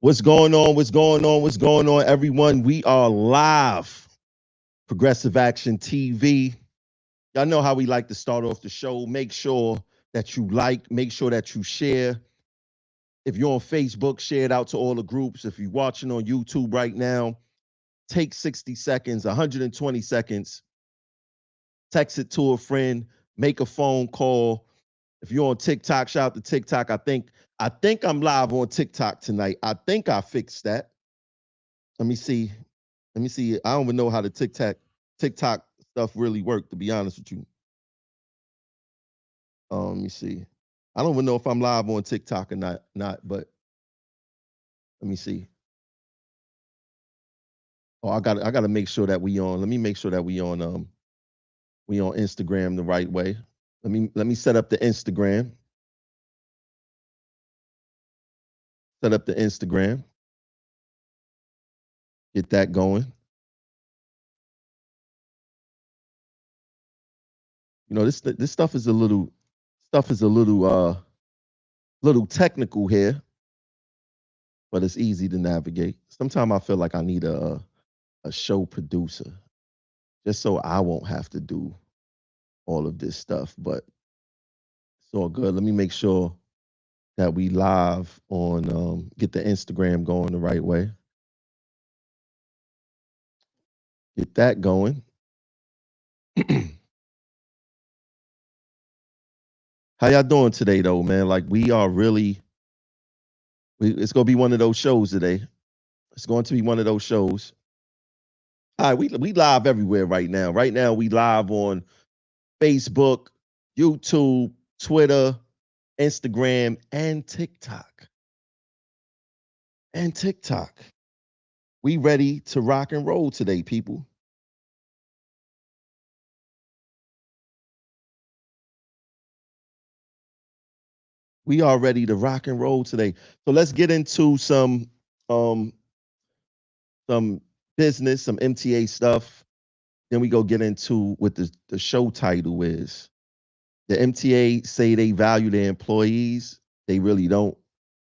What's going on? What's going on? What's going on, everyone? We are live. Progressive Action TV. Y'all know how we like to start off the show. Make sure that you like, make sure that you share. If you're on Facebook, share it out to all the groups. If you're watching on YouTube right now, take 60 seconds, 120 seconds, text it to a friend, make a phone call. If you're on TikTok, shout out to TikTok. I think I'm live on TikTok tonight. I think I fixed that. Let me see. Let me see. I don't even know how the TikTok stuff really work, to be honest with you. Let me see. I don't even know if I'm live on TikTok or not, but let me see. Oh, I gotta make sure that we on. Let me make sure that we on Instagram the right way. Let me set up the Instagram. Set up the Instagram. Get that going. You know, this stuff is a little technical here, but it's easy to navigate. Sometimes I feel like I need a show producer just so I won't have to do all of this stuff, but it's all good. Let me make sure that we live on get the Instagram going the right way. Get that going. How y'all doing today though, man? Like we are really it's gonna be one of those shows today. It's going to be one of those shows. All right, we live everywhere right now. Right now we live on Facebook, YouTube, Twitter, Instagram, and TikTok. And TikTok. We ready to rock and roll today, people. We are ready to rock and roll today. So let's get into um some business, some MTA stuff. Then we go get into what the show title is. The MTA say they value their employees. They really don't.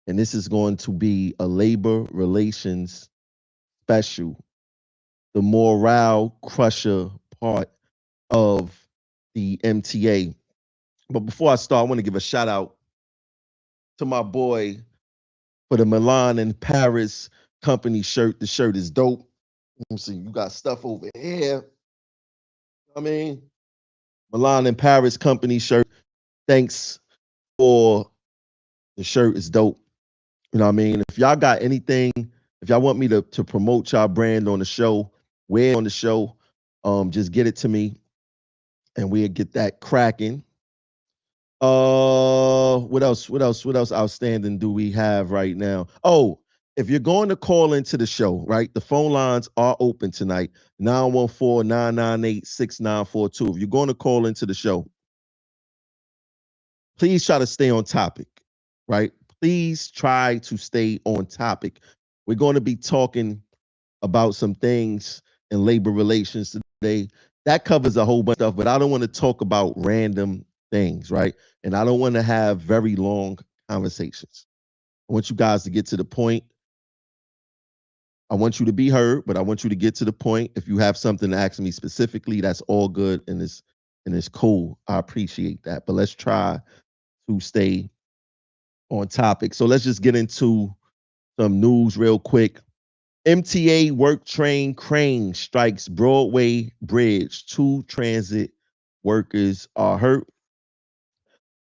And this is going to be a labor relations special, the morale crusher part of the MTA. But before I start, I want to give a shout out to my boy for the Milan and Paris company shirt. The shirt is dope. Let me see, you got stuff over here. I mean, Milan and Paris company shirt. Thanks for the shirt. Is dope. You know what I mean? If y'all got anything, if y'all want me to promote y'all brand on the show, wear on the show, just get it to me and we'll get that cracking. What else? What else? What else outstanding do we have right now? Oh, if you're going to call into the show, right? The phone lines are open tonight. 914-998-6942. If you're going to call into the show, please try to stay on topic, right? Please try to stay on topic. We're going to be talking about some things in labor relations today. That covers a whole bunch of stuff, but I don't want to talk about random things, right? And I don't want to have very long conversations. I want you guys to get to the point. I want you to be heard, but I want you to get to the point. If you have something to ask me specifically, that's all good and it's cool. I appreciate that. But let's try to stay on topic. So let's just get into some news real quick. MTA work train crane strikes Broadway bridge. 2 transit workers are hurt.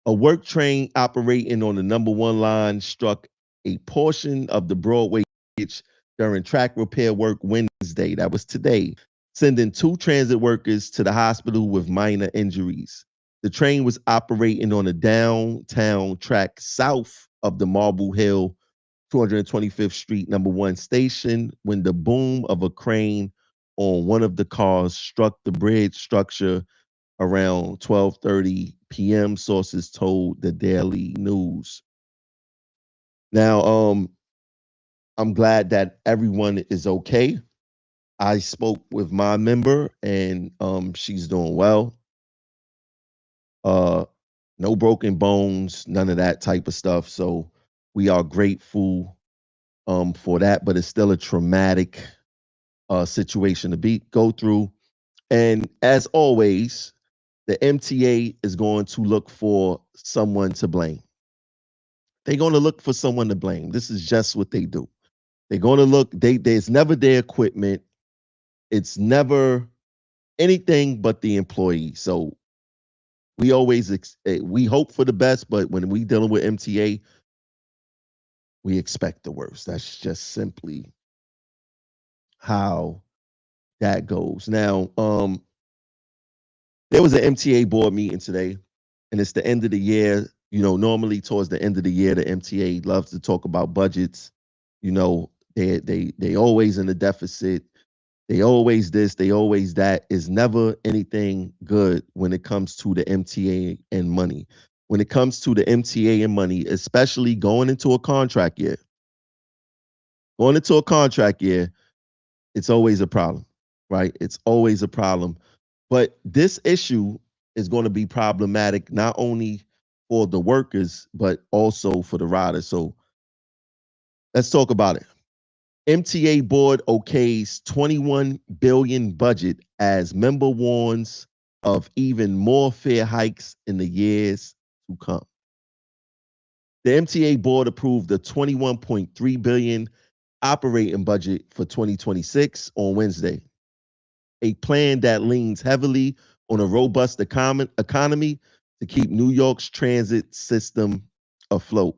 A work train operating on the number 1 line struck a portion of the Broadway bridge during track repair work Wednesday. That was today, sending 2 transit workers to the hospital with minor injuries. The train was operating on a downtown track south of the Marble Hill 225th Street, number 1 station, when the boom of a crane on one of the cars struck the bridge structure around 12:30 p.m. Sources told the Daily News. Now, I'm glad that everyone is okay. I spoke with my member, and she's doing well. No broken bones, none of that type of stuff. So we are grateful for that, but it's still a traumatic situation to go through. And as always, the MTA is going to look for someone to blame. They're going to look for someone to blame. This is just what they do. They're going to look. There's never their equipment. It's never anything but the employee. So we always we hope for the best, but when we dealing with MTA, we expect the worst. That's just simply how that goes. Now, there was an MTA board meeting today, and it's the end of the year. You know, normally towards the end of the year, the MTA loves to talk about budgets. You know, they always in the deficit. They always this, they always that. Is never anything good when it comes to the MTA and money. When it comes to the MTA and money, especially going into a contract year, it's always a problem, right? It's always a problem. But this issue is going to be problematic not only for the workers, but also for the riders. So let's talk about it. MTA board okays 21 billion budget as member warns of even more fare hikes in the years to come. The MTA board approved the 21.3 billion operating budget for 2026 on Wednesday, a plan that leans heavily on a robust economy to keep New York's transit system afloat.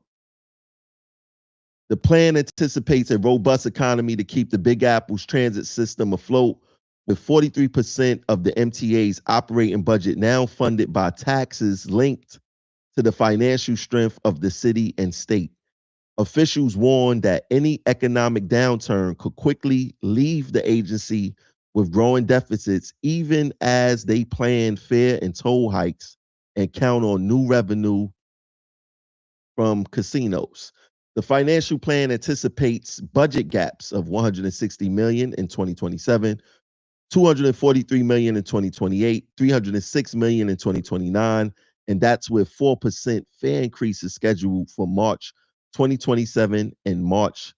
The plan anticipates a robust economy to keep the Big Apple's transit system afloat, with 43% of the MTA's operating budget now funded by taxes linked to the financial strength of the city and state. Officials warned that any economic downturn could quickly leave the agency with growing deficits, even as they plan fare and toll hikes and count on new revenue from casinos. The financial plan anticipates budget gaps of 160 million in 2027, 243 million in 2028, 306 million in 2029, and that's with 4% fare increases scheduled for March 2027 and March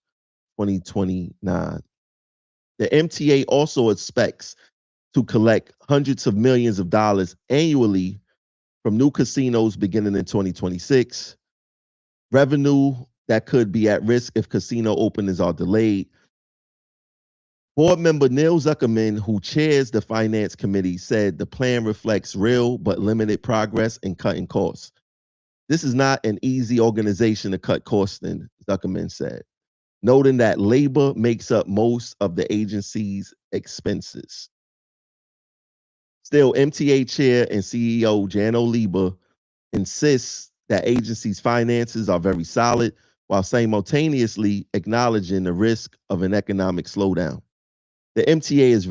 2029. The MTA also expects to collect hundreds of millions of dollars annually from new casinos beginning in 2026. Revenue that could be at risk if casino openings are delayed. Board member Neil Zuckerman, who chairs the finance committee, said the plan reflects real but limited progress in cutting costs. This is not an easy organization to cut costs in, Zuckerman said, noting that labor makes up most of the agency's expenses. Still, MTA chair and CEO Jano Lieber insists that agency's finances are very solid while simultaneously acknowledging the risk of an economic slowdown. The MTA is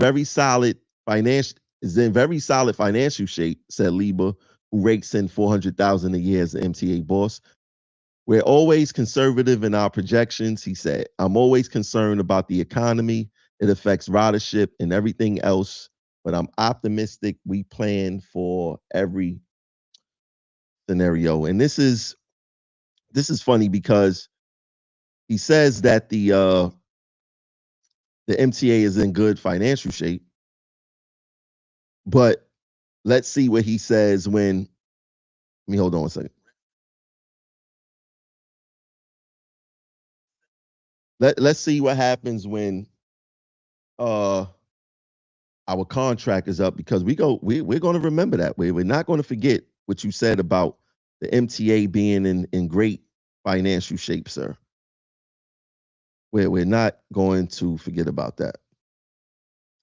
in very solid financial shape, said Lieber, who rakes in 400,000 a year as the MTA boss. We're always conservative in our projections, he said. I'm always concerned about the economy. It affects ridership and everything else, but I'm optimistic we plan for every scenario. And this is funny because he says that the MTA is in good financial shape, but let's see what he says when. Let me hold on a second. Let's see what happens when uh our contract is up, because we're going to remember that. We're not going to forget what you said about the MTA being in great financial shape, sir. We're not going to forget about that.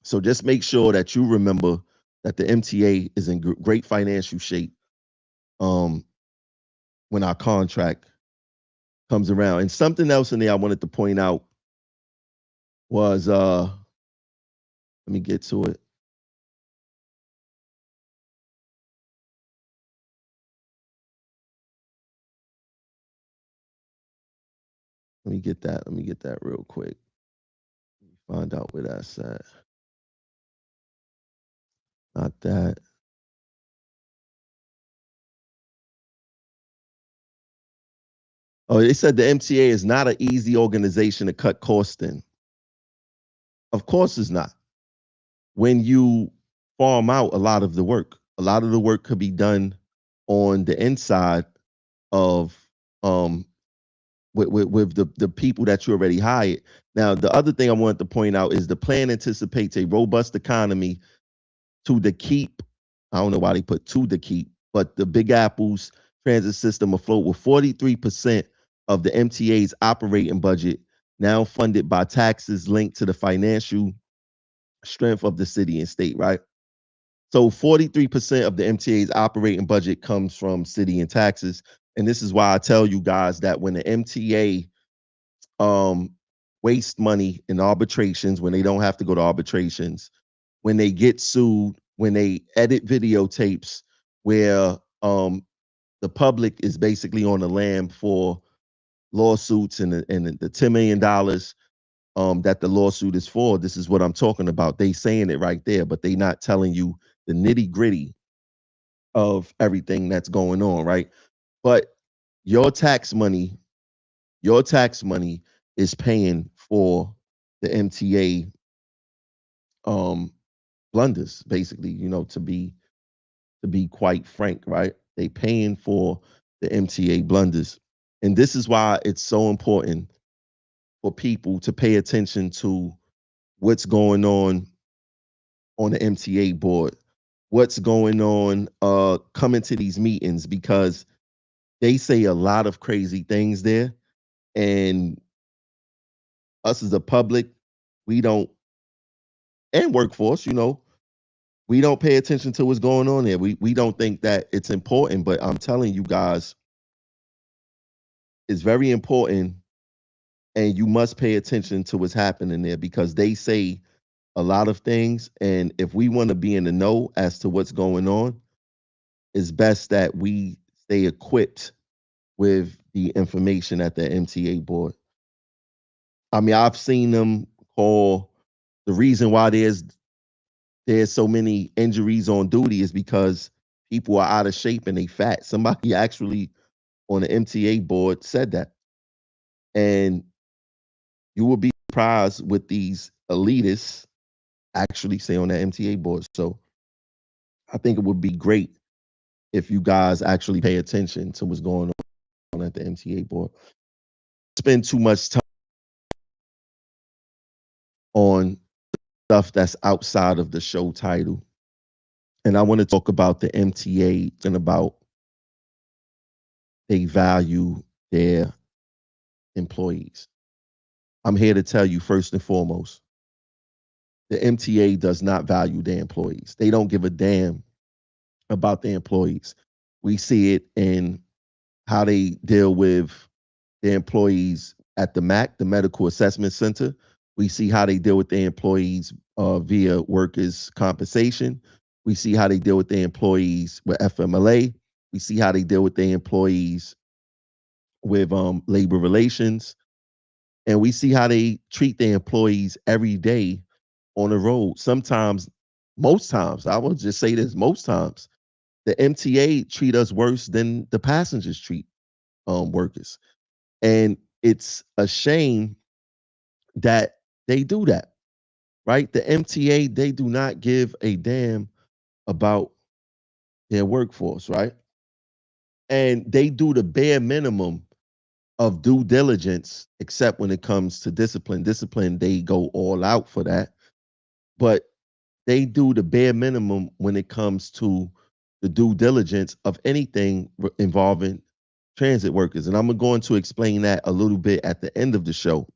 So just make sure that you remember that the MTA is in great financial shape um, when our contract comes around. And something else in there I wanted to point out was let me get to it. Let me get that real quick. Find out where that's at. Not that. Oh, they said the MTA is not an easy organization to cut costs in. Of course it's not. When you farm out a lot of the work could be done on the inside of um with the people that you already hired. Now, the other thing I wanted to point out is the plan anticipates a robust economy to the keep. I don't know why they put to the keep, but the Big Apple's transit system afloat with 43% of the MTA's operating budget now funded by taxes linked to the financial strength of the city and state, right? So 43% of the MTA's operating budget comes from city and taxes. And this is why I tell you guys that when the MTA um, waste money in arbitrations, when they don't have to go to arbitrations, when they get sued, when they edit videotapes where the public is basically on the lam for lawsuits and the $10 million that the lawsuit is for. This is what I'm talking about. They saying it right there, but they not telling you the nitty gritty of everything that's going on, right? But your tax money, your tax money is paying for the MTA um blunders, basically, to be quite frank, right? They paying for the MTA blunders. And this is why it's so important for people to pay attention to what's going on the MTA board, what's going on coming to these meetings, because they say a lot of crazy things there. And us as a public, we don't, and workforce, we don't pay attention to what's going on there. We don't think that it's important, but I'm telling you guys, it's very important, and you must pay attention to what's happening there because they say a lot of things. And if we want to be in the know as to what's going on, it's best that we stay equipped with the information at the MTA board. I mean, I've seen them call the reason why there's so many injuries on duty is because people are out of shape and they fat. Somebody actually on the MTA board said that. And you will be surprised with these elitists actually say on that MTA board. So I think it would be great if you guys actually pay attention to what's going on at the MTA board. Spend too much time on stuff that's outside of the show title. And I want to talk about the MTA and about they value their employees. I'm here to tell you first and foremost, the MTA does not value their employees. They don't give a damn about their employees. We see it in how they deal with their employees at the MAC, the Medical Assessment Center. We see how they deal with their employees via workers' compensation. We see how they deal with their employees with FMLA. We see how they deal with their employees with labor relations. And we see how they treat their employees every day on the road. Sometimes, most times, I will just say this, most times, the MTA treat us worse than the passengers treat workers. And it's a shame that they do that, right? The MTA, they do not give a damn about their workforce, right? And they do the bare minimum of due diligence, except when it comes to discipline. Discipline, they go all out for that. But they do the bare minimum when it comes to the due diligence of anything involving transit workers. And I'm going to explain that a little bit at the end of the show,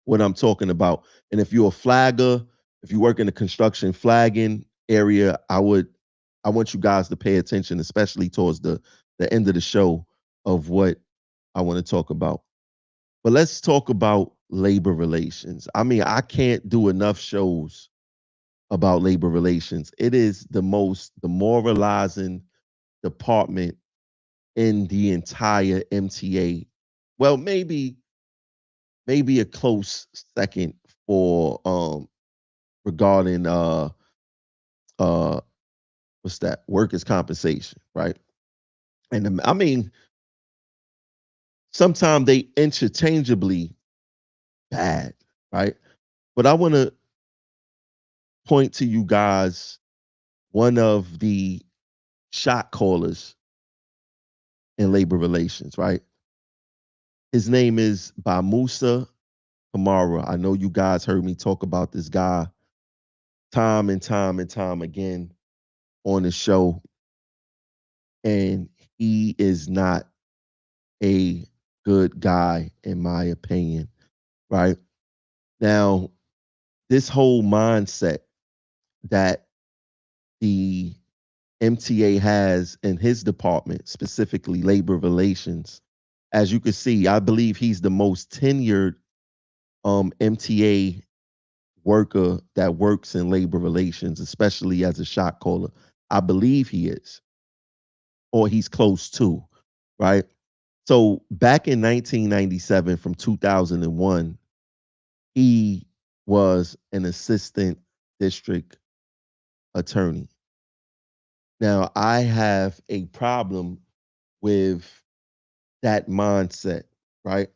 what I'm talking about. And if you're a flagger, if you work in the construction flagging area, I want you guys to pay attention, especially towards the end of the show of what I want to talk about. But let's talk about labor relations. I mean, I can't do enough shows about labor relations. It is the most demoralizing department in the entire MTA. Well, maybe a close second for regarding uh what's that, workers compensation, right? And I mean, sometimes they interchangeably bad, right? But I want to point to you guys one of the shot callers in labor relations, right? His name is Bamusa Kamara. I know you guys heard me talk about this guy time and time and time again on the show, and he is not a good guy, in my opinion, right? Now, this whole mindset that the MTA has in his department, specifically labor relations, as you can see, I believe he's the most tenured MTA worker that works in labor relations, especially as a shot caller. I believe he is, or he's close to, right? So back in 1997, from 2001, he was an assistant district attorney. Now, I have a problem with that mindset, right?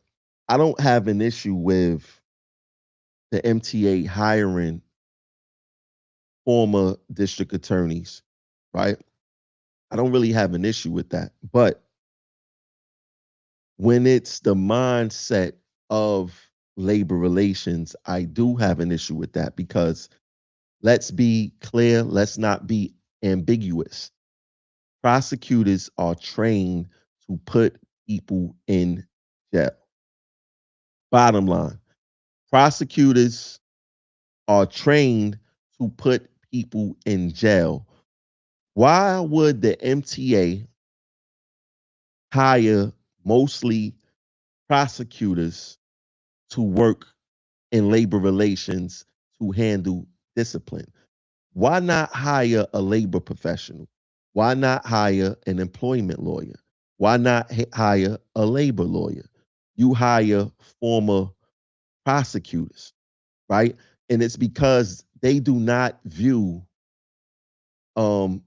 I don't have an issue with the MTA hiring former district attorneys, right? I don't really have an issue with that. But when it's the mindset of labor relations, I do have an issue with that because let's be clear, let's not be ambiguous. Prosecutors are trained to put people in jail. Bottom line, prosecutors are trained to put people in jail. Why would the MTA hire mostly prosecutors to work in labor relations to handle discipline? Why not hire a labor professional? Why not hire an employment lawyer? Why not hire a labor lawyer? You hire former prosecutors, right? And it's because they do not view um,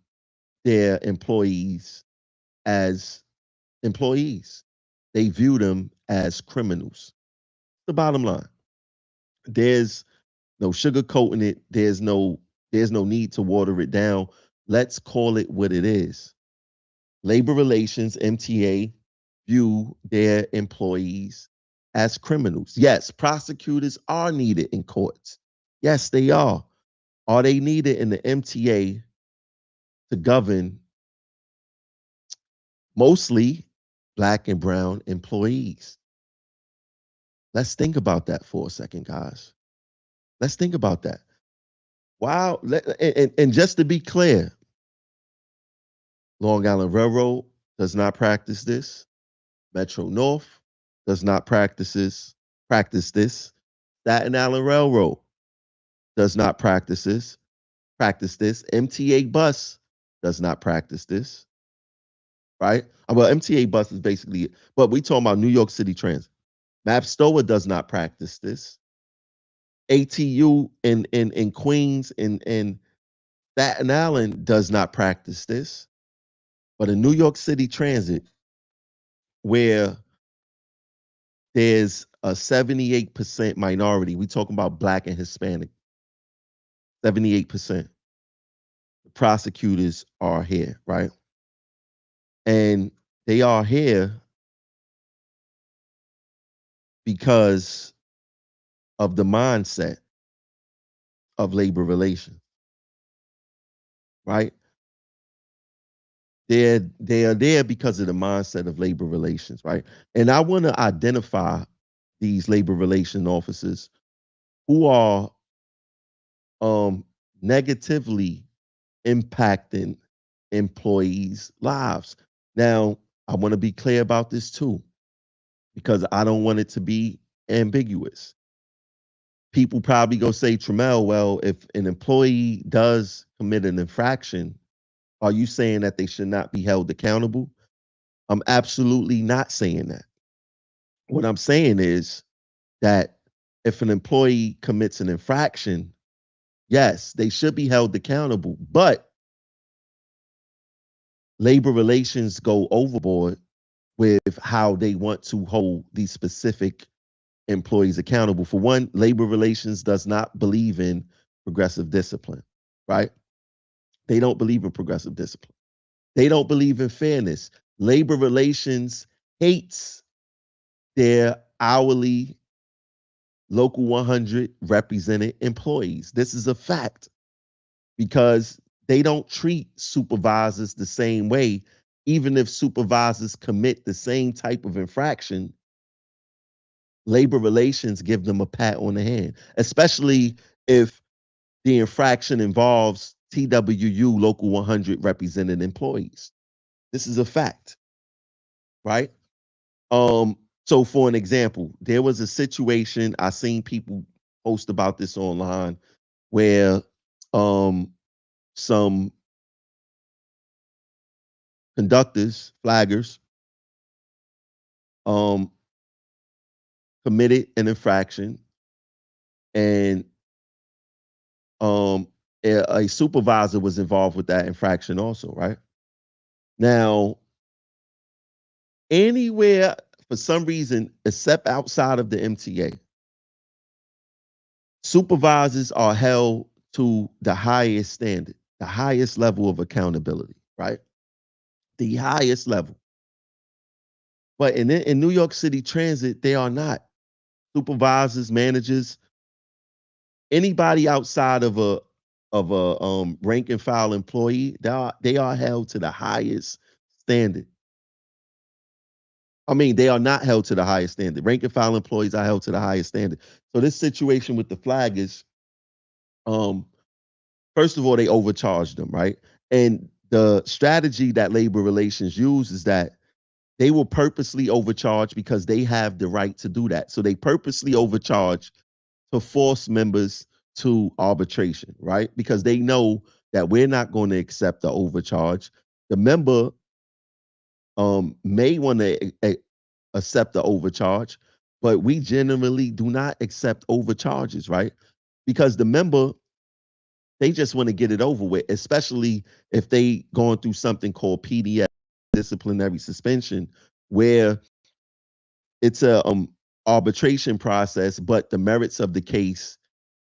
their employees as employees. They view them as criminals. The bottom line. There's no sugarcoating it. There's no need to water it down. Let's call it what it is. Labor relations, MTA, view their employees as criminals. Yes, prosecutors are needed in courts. Yes, they are. Are they needed in the MTA to govern mostly black and brown employees? Let's think about that for a second, guys. Let's think about that. Wow. And just to be clear, Long Island Railroad does not practice this. Metro North does not practice this. Staten Island Railroad does not practice this. MTA bus does not practice this, right? Well, MTA bus is basically, but we talking about New York City Transit. MapStoa does not practice this. ATU in Queens and Staten Island does not practice this. But in New York City Transit, where there's a 78% minority, we talking about black and Hispanic, 78%. The prosecutors are here, right? And they are here because of the mindset of labor relations, right? They are there because of the mindset of labor relations, right? And I want to identify these labor relation officers who are negatively impacting employees' lives. Now, I want to be clear about this too, because I don't want it to be ambiguous. People probably go say, Tramel, well, if an employee does commit an infraction, are you saying that they should not be held accountable? I'm absolutely not saying that. What I'm saying is that if an employee commits an infraction, yes, they should be held accountable, but labor relations go overboard with how they want to hold these specific employees accountable. For one, labor relations does not believe in progressive discipline, right? They don't believe in progressive discipline. They don't believe in fairness. Labor relations hates their hourly local 100 represented employees. This is a fact because they don't treat supervisors the same way. Even if supervisors commit the same type of infraction, labor relations give them a pat on the hand, especially if the infraction involves TWU local 100 represented employees. This is a fact, right? Um, so for an example, there was a situation I seen people post about this online where um some conductors, flaggers, um committed an infraction and um a supervisor was involved with that infraction also, right? Now, anywhere for some reason except outside of the MTA, supervisors are held to the highest standard, the highest level of accountability, right? The highest level. But in New York City Transit, they are not. Supervisors, managers, anybody outside of a rank and file employee, they are held to the highest standard. I mean, they are not held to the highest standard. Rank and file employees are held to the highest standard. So this situation with the flag is, um, first of all, they overcharged them, right? And the strategy that labor relations use is that they will purposely overcharge because they have the right to do that. So they purposely overcharge to force members to arbitration, right? Because they know that we're not going to accept the overcharge. The member may want to accept the overcharge, but we generally do not accept overcharges, right? Because the member, they just want to get it over with, especially if they going through something called PDS, disciplinary suspension, where it's a arbitration process, but the merits of the case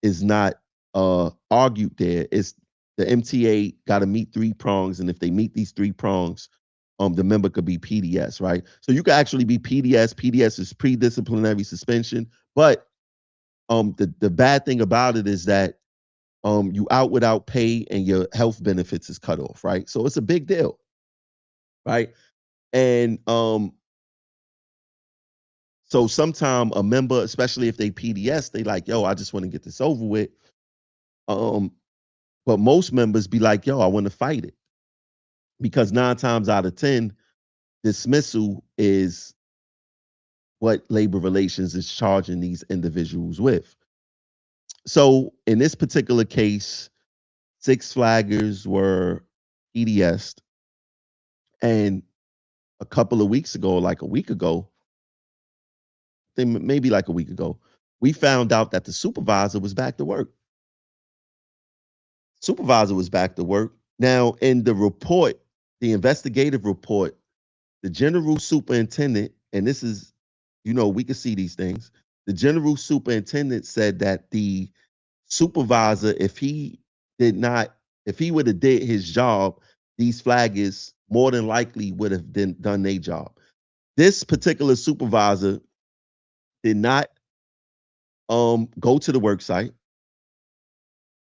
is not argued there. It's the MTA got to meet three prongs, and if they meet these three prongs, the member could be PDS, right? So you could actually be PDS. PDS is pre-disciplinary suspension, but the bad thing about it is that you out without pay and your health benefits is cut off, right? So it's a big deal, right? And so sometime a member, especially if they PDS, they like, yo, I just want to get this over with. Um, but most members be like, yo, I want to fight it. Because 9 times out of 10, dismissal is what labor relations is charging these individuals with. So in this particular case, 6 flaggers were PDS'd. And a couple of weeks ago, like a week ago, maybe like a week ago, we found out that the supervisor was back to work. Supervisor was back to work. Now, in the report, the investigative report, the general superintendent, and this is, we can see these things. The general superintendent said that the supervisor, if he would have did his job, these flaggers more than likely would have done their job. This particular supervisor did not go to the work site.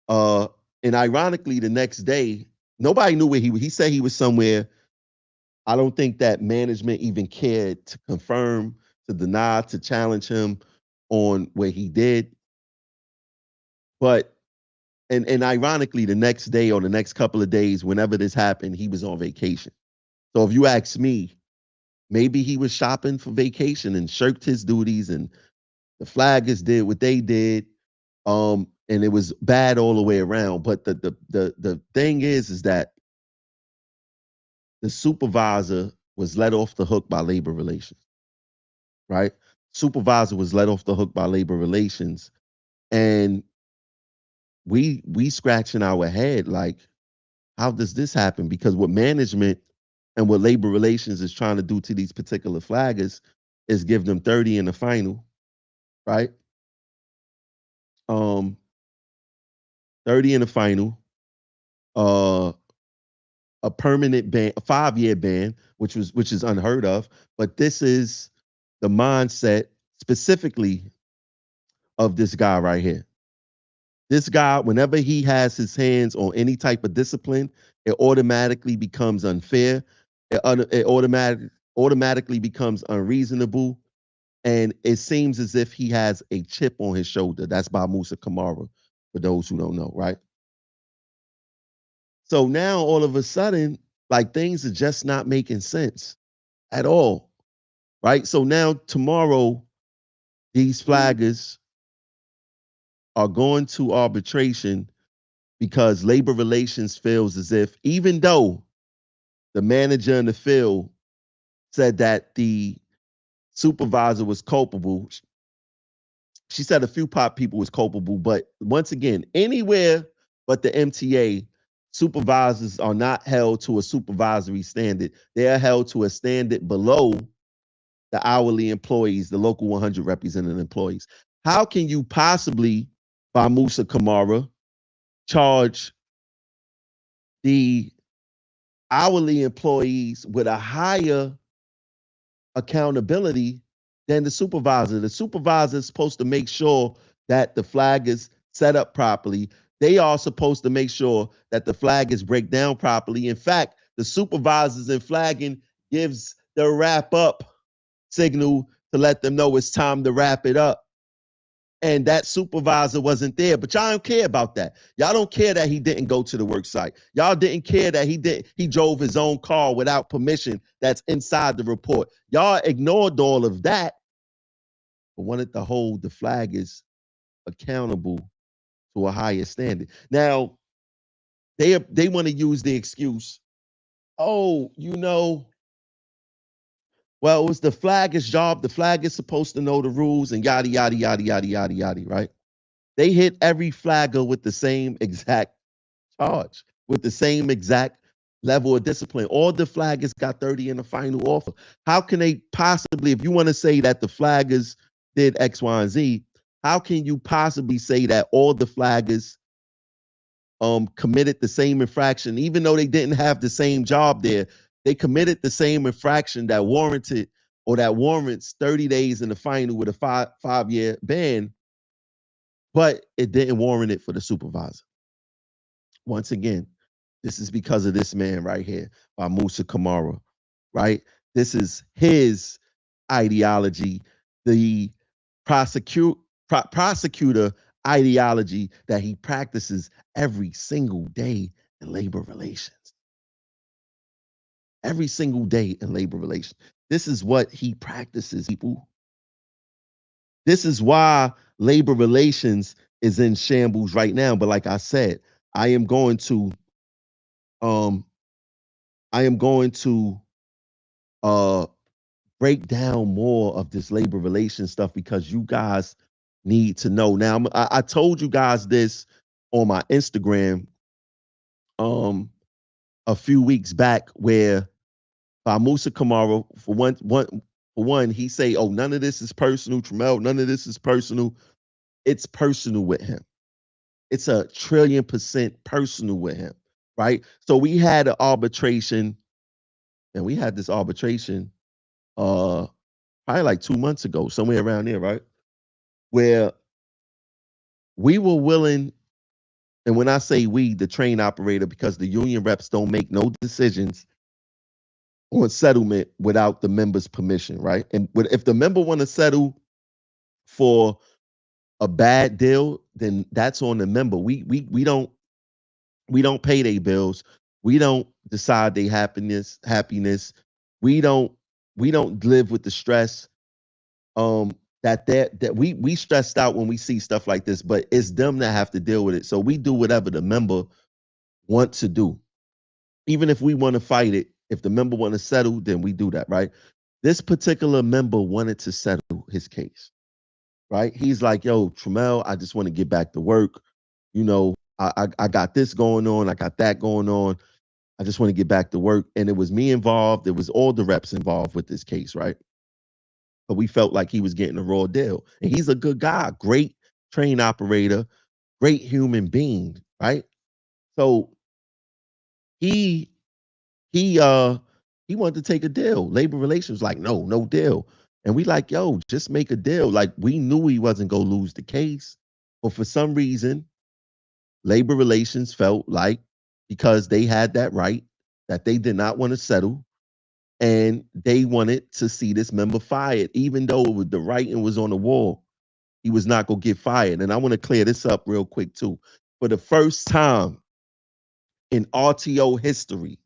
Uh, and ironically, the next day, nobody knew where he said he was somewhere. I don't think that management even cared to confirm, to deny, to challenge him on where he did. But and ironically, the next day or the next couple of days, whenever this happened, he was on vacation. So if you ask me, maybe he was shopping for vacation and shirked his duties, and the flaggers did what they did. And it was bad all the way around. But the thing is that the supervisor was let off the hook by labor relations, right? Supervisor was let off the hook by labor relations, and we scratching our head like, how does this happen? Because with management, And what labor relations is trying to do to these particular flaggers is give them 30 in the final, right? Um, 30 in the final, uh, a permanent ban, a 5-year ban, which is unheard of. But this is the mindset specifically of this guy right here. This guy, whenever he has his hands on any type of discipline, it automatically becomes unfair. It automatically becomes unreasonable, and it seems as if he has a chip on his shoulder. That's by Musa Kamara, for those who don't know, right? So now all of a sudden, like things are just not making sense at all, right? So now tomorrow, these flaggers are going to arbitration because labor relations feels as if, even though the manager in the field said that the supervisor was culpable, she said a few pop people was culpable, but once again, anywhere but the MTA, supervisors are not held to a supervisory standard. They are held to a standard below the hourly employees, the local 100 represented employees. How can you possibly, by Musa Kamara, charge the hourly employees with a higher accountability than the supervisor? The supervisor is supposed to make sure that the flag is set up properly. They are supposed to make sure that the flag is break down properly. In fact, the supervisors in flagging gives the wrap up signal to let them know it's time to wrap it up. And that supervisor wasn't there, but y'all don't care about that. Y'all don't care that he didn't go to the work site. Y'all didn't care that he drove his own car without permission that's inside the report. Y'all ignored all of that, but wanted to hold the flaggers accountable to a higher standard. Now, they want to use the excuse, oh, well, it was the flagger's job. The flag is supposed to know the rules and yada, yada, yada, yada, yada, yada, right? They hit every flagger with the same exact charge, with the same exact level of discipline. All the flaggers got 30 in the final offer. How can they possibly, if you want to say that the flaggers did X, Y, and Z, how can you possibly say that all the flaggers committed the same infraction, even though they didn't have the same job there? They committed the same infraction that warranted or that warrants 30 days in the final with a five-year ban, but it didn't warrant it for the supervisor. Once again, this is because of this man right here, by Musa Kamara, right? This is his ideology, the prosecutor ideology that he practices every single day in labor relations. Every single day in labor relations. This is what he practices, people. This is why labor relations is in shambles right now. But like I said, I am going to um I am going to uh break down more of this labor relations stuff because you guys need to know. Now I told you guys this on my Instagram um a few weeks back, where by Musa Kamara, for one, he say, oh, none of this is personal, Tramel, none of this is personal. It's personal with him. It's 1,000,000,000% personal with him, right? So we had an arbitration, and we had this arbitration probably like 2 months ago, somewhere around there, right? Where we were willing, and when I say we, the train operator, because the union reps don't make no decisions on settlement without the member's permission, right? And if the member want to settle for a bad deal, then that's on the member. We don't pay their bills. We don't decide their happiness. We don't we don't live with the stress that we stressed out when we see stuff like this, but it's them that have to deal with it. So we do whatever the member wants to do. Even if we want to fight it, if the member want to settle, then we do that, right? This particular member wanted to settle his case, right? He's like, yo, Tramel, I just want to get back to work. I got this going on, I got that going on. I just want to get back to work. And it was me involved. It was all the reps involved with this case, right? But we felt like he was getting a raw deal. And he's a good guy, great train operator, great human being, right? So he he uh he wanted to take a deal. Labor relations like, no deal. And we like, yo, just make a deal. Like we knew he wasn't gonna lose the case. But for some reason, labor relations felt like because they had that right, that they did not want to settle and they wanted to see this member fired, even though it was the writing was on the wall. He was not gonna get fired. And I want to clear this up real quick too. For the first time in RTO history,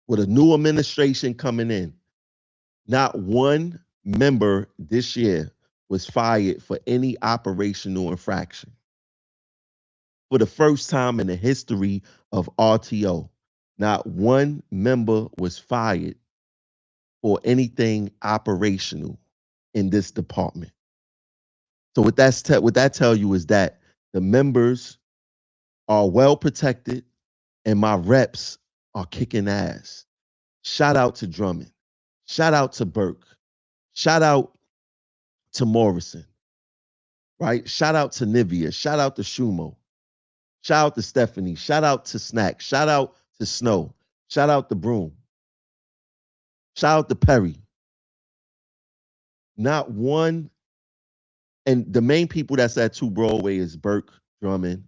with a new administration coming in, not one member this year was fired for any operational infraction. For the first time in the history of RTO, not one member was fired for anything operational in this department. So what that tell you is that the members are well protected and my reps are kicking ass. Shout out to Drummond. Shout out to Burke. Shout out to Morrison, right? Shout out to Nivea. Shout out to Shumo. Shout out to Stephanie. Shout out to Snack. Shout out to Snow. Shout out to Broom. Shout out to Perry. Not one, and the main people that's at 2 Broadway is Burke, Drummond,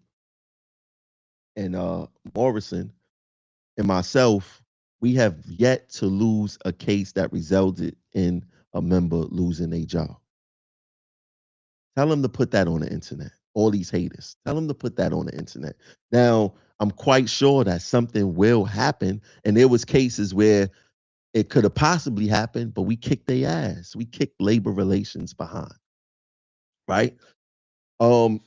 and Morrison, and myself. We have yet to lose a case that resulted in a member losing a job. Tell them to put that on the internet. All these haters. Tell them to put that on the internet. Now, I'm quite sure that something will happen. And there was cases where it could have possibly happened, but we kicked their ass. We kicked labor relations behind. Right? Um,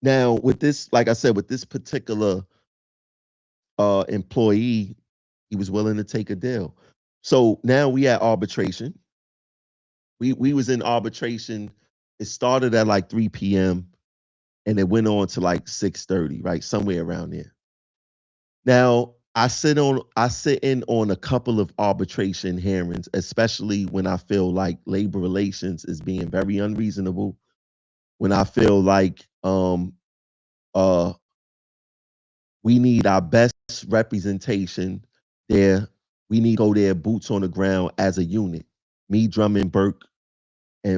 Now with this, like I said, with this particular employee, he was willing to take a deal. So now we at arbitration. We was in arbitration. It started at like 3 p.m. and it went on to like 6:30, right? Somewhere around there. Now, I sit in on a couple of arbitration hearings, especially when I feel like labor relations is being very unreasonable, when I feel like uh we need our best representation there. We need to go there boots on the ground as a unit. Me, Drummond, Burke,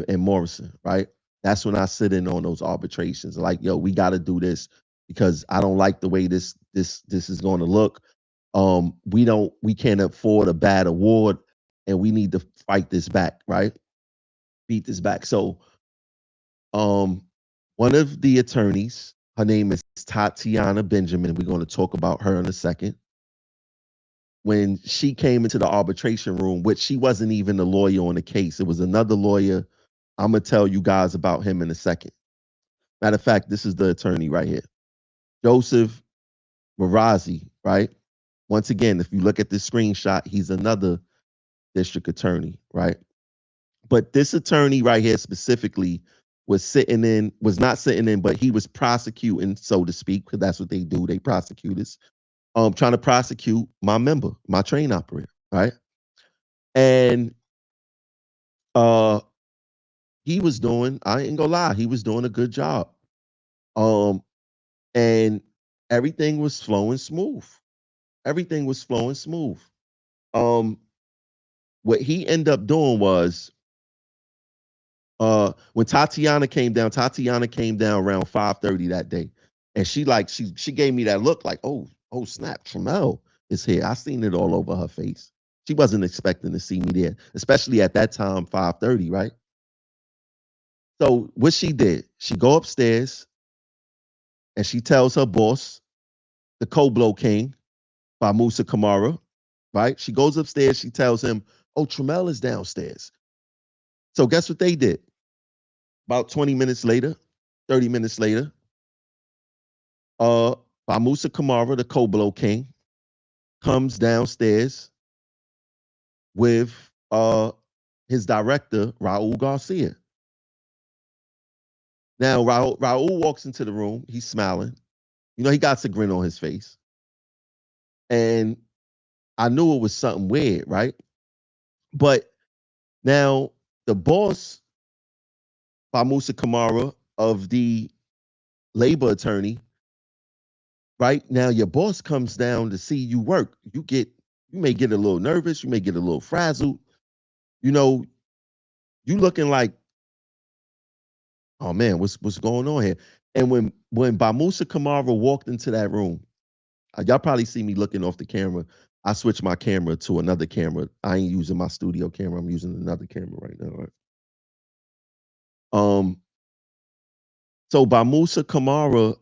and Morrison, right? That's when I sit in on those arbitrations. Like, yo, we got to do this because I don't like the way this is going to look. We can't afford a bad award, and we need to fight this back, right? Beat this back. So, um, one of the attorneys, her name is Tatiana Benjamin. We're going to talk about her in a second. When she came into the arbitration room, which she wasn't even the lawyer on the case, it was another lawyer. I'm gonna tell you guys about him in a second. Matter of fact, this is the attorney right here, Joseph Marazi, right? Once again, if you look at this screenshot, he's another district attorney, right? But this attorney right here specifically was not sitting in, but he was prosecuting, so to speak, because that's what they do. They prosecutors, trying to prosecute my member, my train operator, right? And uh he was doing, I ain't gonna lie, he was doing a good job. Um, and everything was flowing smooth. Everything was flowing smooth. Um, what he ended up doing was when Tatiana came down around 5:30 that day. And she gave me that look like, oh snap, Tramel is here. I seen it all over her face. She wasn't expecting to see me there, especially at that time, 5:30, right? So what she did, she go upstairs and she tells her boss, the Koblo King, by Musa Kamara, right? She goes upstairs, she tells him, oh, Tramel is downstairs. So guess what they did? About 20 minutes later, 30 minutes later, uh, by Musa Kamara, the Koblo King, comes downstairs with his director, Raul Garcia. Now, Raul walks into the room, he's smiling. he got a grin on his face. And I knew it was something weird, right? But now the boss, Musa Kamara, of the labor attorney, right? Now your boss comes down to see you work. You may get a little nervous, you may get a little frazzled. You know, you looking like, oh man, what's going on here? And when Bamusa Kamara walked into that room, y'all probably see me looking off the camera. I switched my camera to another camera. I ain't using my studio camera. I'm using another camera right now. Right? So Bamusa Kamara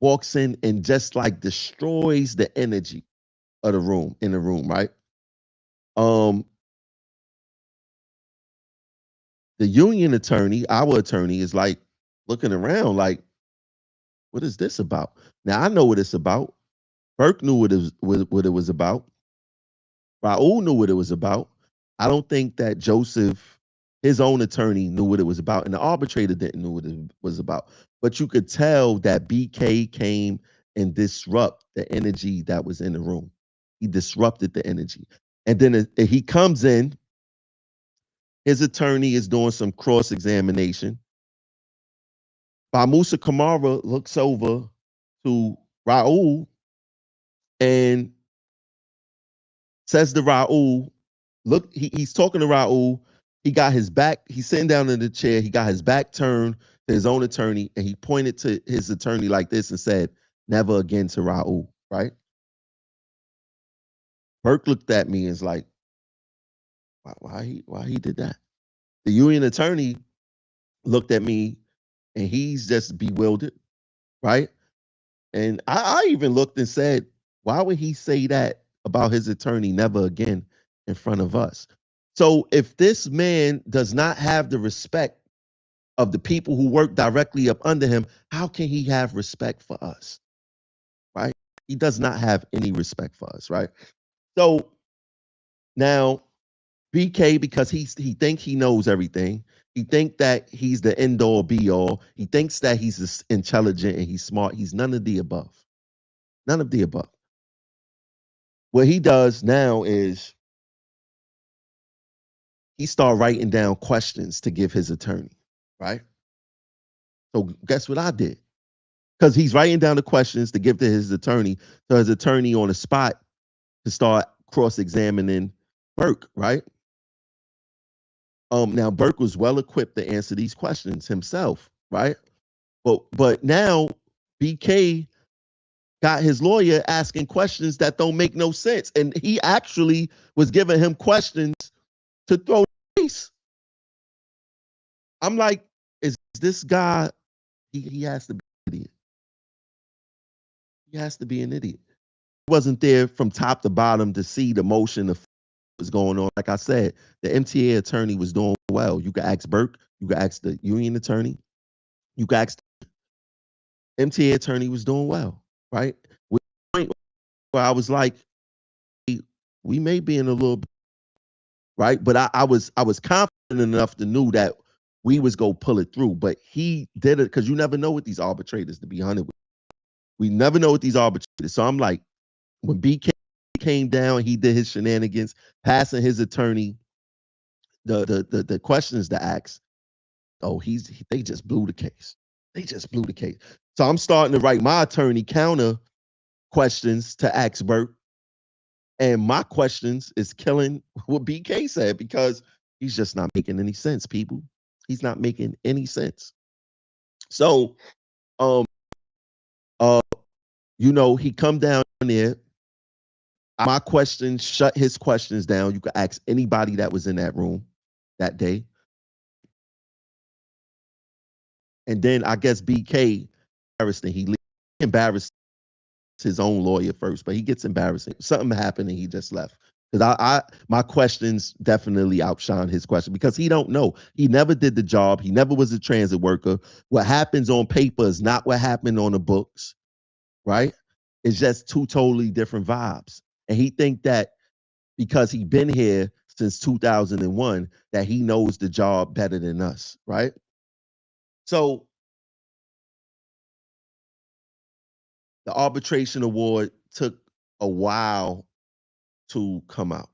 walks in and just like destroys the energy of the room, in the room, right? The union attorney, our attorney, is like looking around like, what is this about? Now I know what it's about. Burke knew what it was about. Raul knew what it was about. I don't think that Joseph, his own attorney, knew what it was about, and the arbitrator didn't know what it was about. But you could tell that BK came and disrupt the energy that was in the room. He disrupted the energy. And then he comes in, his attorney is doing some cross-examination. Musa Kamara looks over to Raul and says to Raul, look, he's talking to Raul. He got his back, he's sitting down in the chair. He got his back turned to his own attorney, and he pointed to his attorney like this and said, never again to Raul, right? Burke looked at me and was like, why he did that? The union attorney looked at me and he's just bewildered, right? And I even looked and said, why would he say that about his attorney never again in front of us? So if this man does not have the respect of the people who work directly up under him, how can he have respect for us? Right? He does not have any respect for us, right? So now BK, because he thinks he knows everything, he thinks that he's the end all be all, he thinks that he's intelligent and he's smart. He's none of the above. None of the above. What he does now is he start writing down questions to give his attorney, right? So guess what I did? Because he's writing down the questions to give to his attorney, so his attorney on the spot to start cross-examining Burke, right? Now Burke was well equipped to answer these questions himself, right? But now BK got his lawyer asking questions that don't make no sense, and he actually was giving him questions to throw the case. I'm like, is this guy? He has to be an idiot. He has to be an idiot. He wasn't there from top to bottom to see the motion of was going on. Like I said, the MTA attorney was doing well. You could ask Burke. You could ask the union attorney. You could ask the MTA attorney was doing well, right? With the point where I was like, hey, we may be in a little bit, right? But I was confident enough to know that we was go pull it through. But he did it because you never know with these arbitrators, to be honest. We never know with these arbitrators. So I'm like, when BK came down, he did his shenanigans, passing his attorney the questions to ask. Oh, they just blew the case. They just blew the case. So I'm starting to write my attorney counter questions to ask Burke. And my questions is killing what BK said because he's just not making any sense, people. He's not making any sense. So um he come down there. My questions shut his questions down. You could ask anybody that was in that room that day. And then I guess BK embarrassed and he embarrassed his own lawyer first, but he gets embarrassing. Something happened and he just left. Because my questions definitely outshine his question because he don't know. He never did the job. He never was a transit worker. What happens on paper is not what happened on the books, right? It's just two totally different vibes. And he think that because he been here since 2001, that he knows the job better than us, right? So The arbitration award took a while to come out.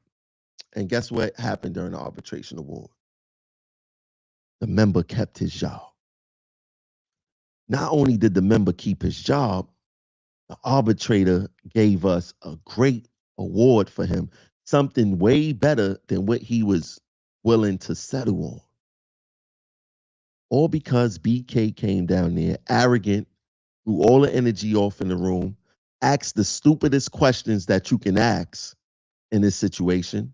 And guess what happened during the arbitration award? The member kept his job. Not only did the member keep his job, the arbitrator gave us a great award for him, something way better than what he was willing to settle on. All because BK came down there arrogant, threw all the energy off in the room, asked the stupidest questions that you can ask in this situation,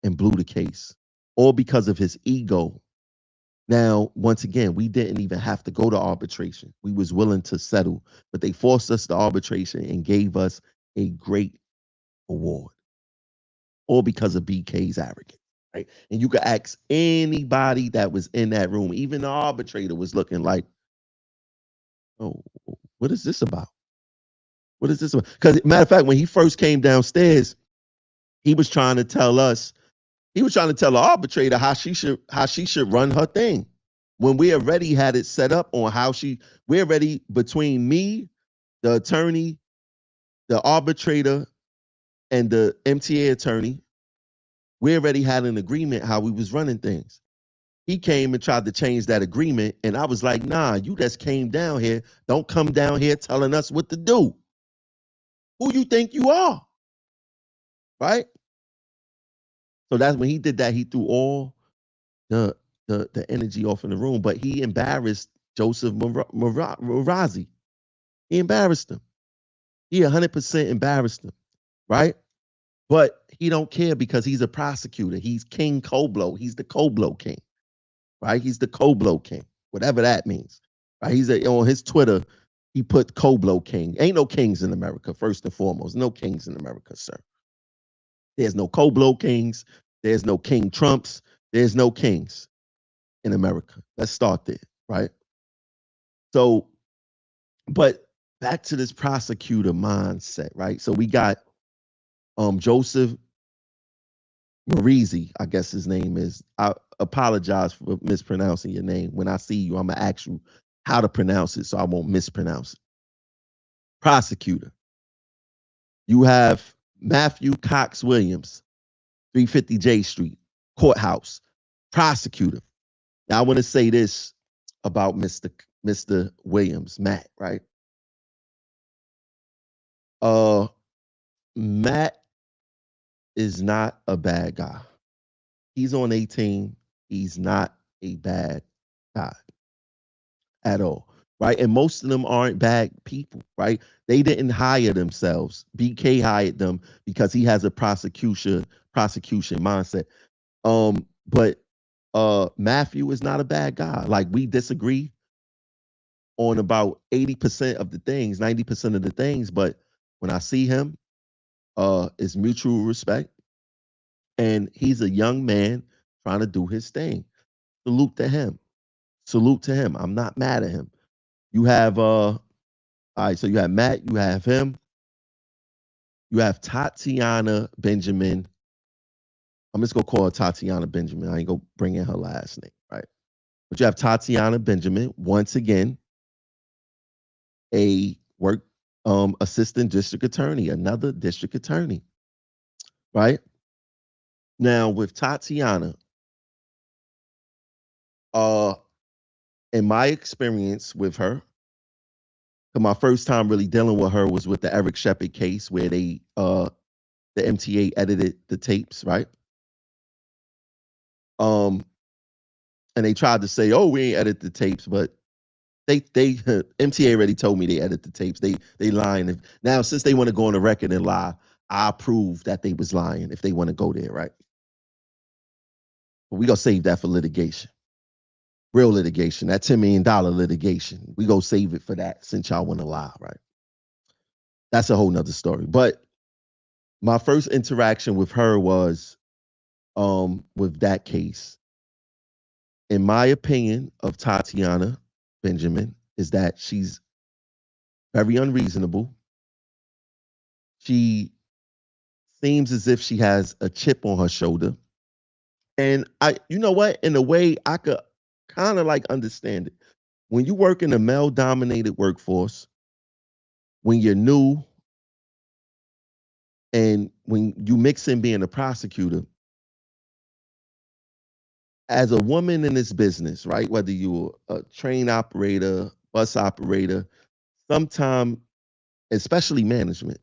and blew the case. All because of his ego. Now, once again, we didn't even have to go to arbitration. We was willing to settle, but they forced us to arbitration and gave us a great award. All because of BK's arrogance. Right? And you could ask anybody that was in that room, even the arbitrator was looking like, oh, what is this about? What is this about? Because matter of fact, when he first came downstairs, he was trying to tell us, he was trying to tell the arbitrator how she should run her thing. When we already had it set up on how we already, between me, the attorney, the arbitrator, and the MTA attorney, we already had an agreement how we was running things. He came and tried to change that agreement, and I was like, nah, you just came down here. Don't come down here telling us what to do. Who you think you are? Right? So that's when he did that, he threw all the energy off in the room, but he embarrassed Joseph Marazi. He embarrassed him. He 100% embarrassed him, right? But he don't care because he's a prosecutor. He's King Coblo. He's the Coblo King, right? He's the Coblo King, whatever that means, right? On his Twitter, he put Coblo King. Ain't no kings in America, first and foremost. No kings in America, sir. There's no Coblo Kings. There's no King Trumps. There's no kings in America. Let's start there, right? So, but back to this prosecutor mindset, right? So we got Joseph Marizi, I guess his name is. I apologize for mispronouncing your name. When I see you, I'm gonna ask you how to pronounce it so I won't mispronounce it. Prosecutor. You have Matthew Cox Williams, 350 J Street, courthouse, prosecutor. Now I want to say this about Mr. Williams, Matt, right? Matt is not a bad guy. He's on 18. He's not a bad guy at all, right? And most of them aren't bad people, right? They didn't hire themselves. BK hired them because he has a prosecution mindset. But Matthew is not a bad guy. Like, we disagree on about 80% of the things, 90% of the things, but when I see him, it's mutual respect. And he's a young man trying to do his thing. Salute to him. Salute to him. I'm not mad at him. You have all right, so you have Matt, you have him, you have Tatiana Benjamin. I'm just gonna call her Tatiana Benjamin. I ain't gonna bring in her last name, right? But you have Tatiana Benjamin, once again, a work assistant district attorney, another district attorney, right? Now with Tatiana, in my experience with her, my first time really dealing with her was with the Eric Shepard case where the MTA edited the tapes, right? And they tried to say, "Oh, we ain't edit the tapes," but they MTA already told me they edit the tapes. They lying. Now since they want to go on the record and lie, I prove that they was lying if they want to go there, right? But we gonna save that for litigation, real litigation, that $10 million litigation. We go save it for that since y'all want to lie, right? That's a whole nother story. But my first interaction with her was with that case. In my opinion of Tatiana Benjamin is that she's very unreasonable. She seems as if she has a chip on her shoulder. And you know what? In a way, I could kind of like understand it. When you work in a male dominated workforce when you're new and when you mix in being a prosecutor, as a woman in this business, right? Whether you're a train operator, bus operator, sometime, especially management,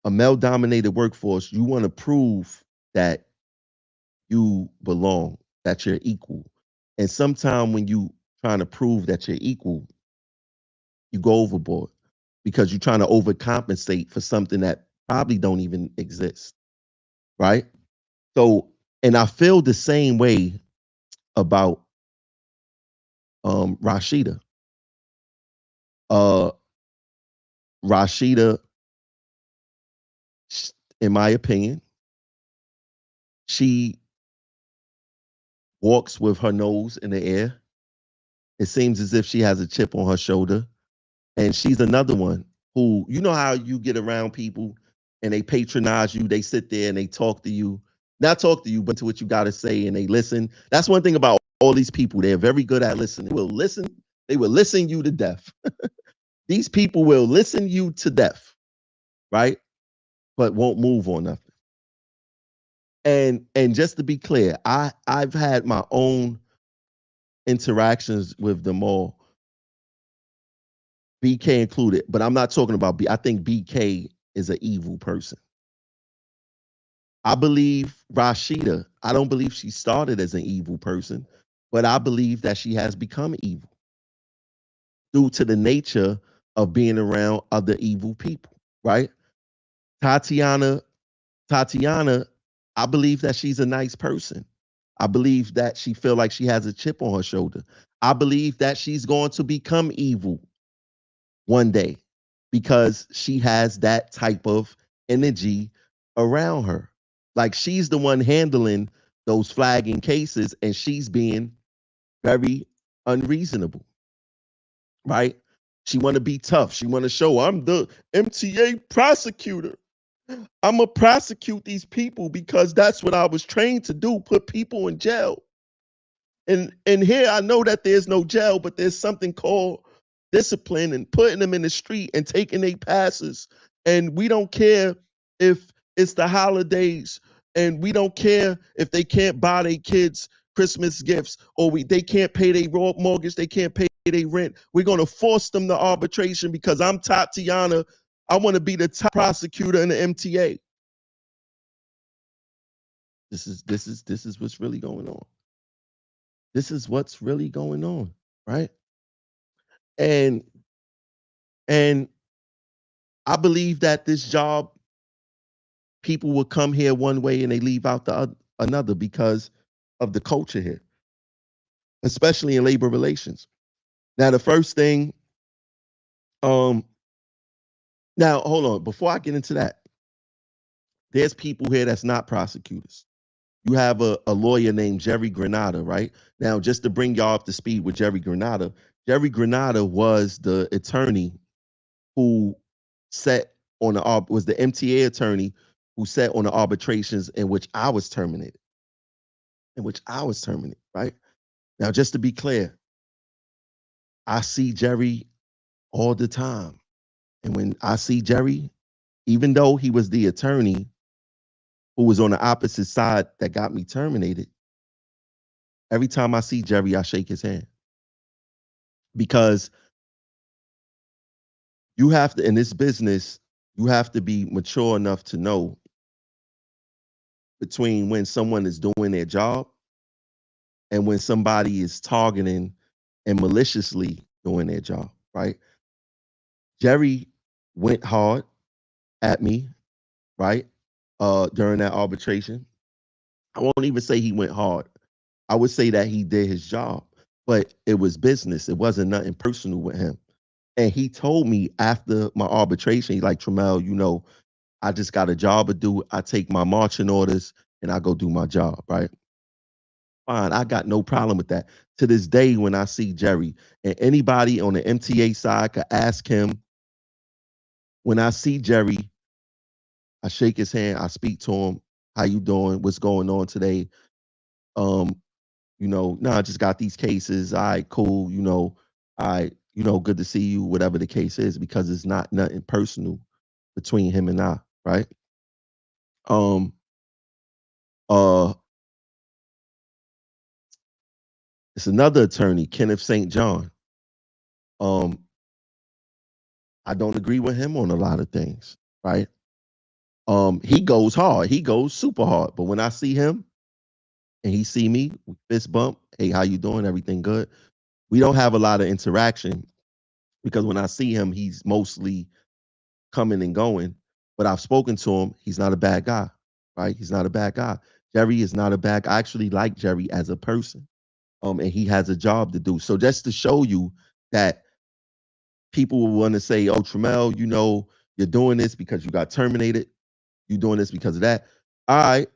a male dominated workforce, you want to prove that you belong, that you're equal. And sometimes when you trying to prove that you're equal, you go overboard because you're trying to overcompensate for something that probably don't even exist, right? So, and I feel the same way about Rashida. Uh, Rashida, in my opinion, she walks with her nose in the air. It seems as if she has a chip on her shoulder. And she's another one who, you know how you get around people and they patronize you, they sit there and they talk to you, not talk to you, but to what you got to say and they listen. That's one thing about all these people. They're very good at listening. They will listen you to death. These people will listen you to death, right? But won't move on nothing. And just to be clear, I've had my own interactions with them all, BK included, but I'm not talking about B. I think BK is an evil person. I believe Rashida, I don't believe she started as an evil person, but I believe that she has become evil due to the nature of being around other evil people, right? Tatiana, Tatiana, I believe that she's a nice person. I believe that she feel like she has a chip on her shoulder. I believe that she's going to become evil one day because she has that type of energy around her. Like she's the one handling those flagging cases and she's being very unreasonable, right? She want to be tough. She want to show I'm the MTA prosecutor. I'm gonna prosecute these people because that's what I was trained to do, put people in jail. And here I know that there's no jail, but there's something called discipline and putting them in the street and taking their passes. And we don't care if it's the holidays, and we don't care if they can't buy their kids Christmas gifts, or they can't pay their mortgage, they can't pay their rent. We're gonna force them to arbitration because I'm Tatiana. I want to be the top prosecutor in the MTA. This is what's really going on. This is what's really going on, right? And and I believe that this job, people will come here one way and they leave out another because of the culture here, especially in labor relations. Now, the first thing, um, now hold on, before I get into that, there's people here that's not prosecutors. You have a lawyer named Jerry Granada, right? Now, just to bring y'all up to speed with Jerry Granada was the attorney who sat on was the MTA attorney who sat on the arbitrations in which I was terminated, right? Now, just to be clear, I see Jerry all the time. And when I see Jerry, even though he was the attorney who was on the opposite side that got me terminated, every time I see Jerry, I shake his hand because you have to, in this business, you have to be mature enough to know between when someone is doing their job and when somebody is targeting and maliciously doing their job, right? Jerry went hard at me, right? During that arbitration. I won't even say he went hard. I would say that he did his job, but it was business. It wasn't nothing personal with him. And he told me after my arbitration, he's like, Tramel, I just got a job to do. I take my marching orders and I go do my job, right? Fine, I got no problem with that. To this day, when I see Jerry, and anybody on the MTA side could ask him, when I see Jerry, I shake his hand, I speak to him, how you doing? What's going on today? Um, I just got these cases. All right, cool. good to see you, whatever the case is, because it's not nothing personal between him and I, right? Um, uh, it's another attorney, Kenneth St. John. Um, I don't agree with him on a lot of things, right? He goes hard, he goes super hard, but when I see him and he see me, we fist bump, hey, how you doing? Everything good? We don't have a lot of interaction because when I see him, he's mostly coming and going. But I've spoken to him. He's not a bad guy, right? He's not a bad guy. Jerry is not a bad guy. I actually like Jerry as a person. And he has a job to do. So just to show you that people will want to say, oh, Tramel, you're doing this because you got terminated. You're doing this because of that. All right.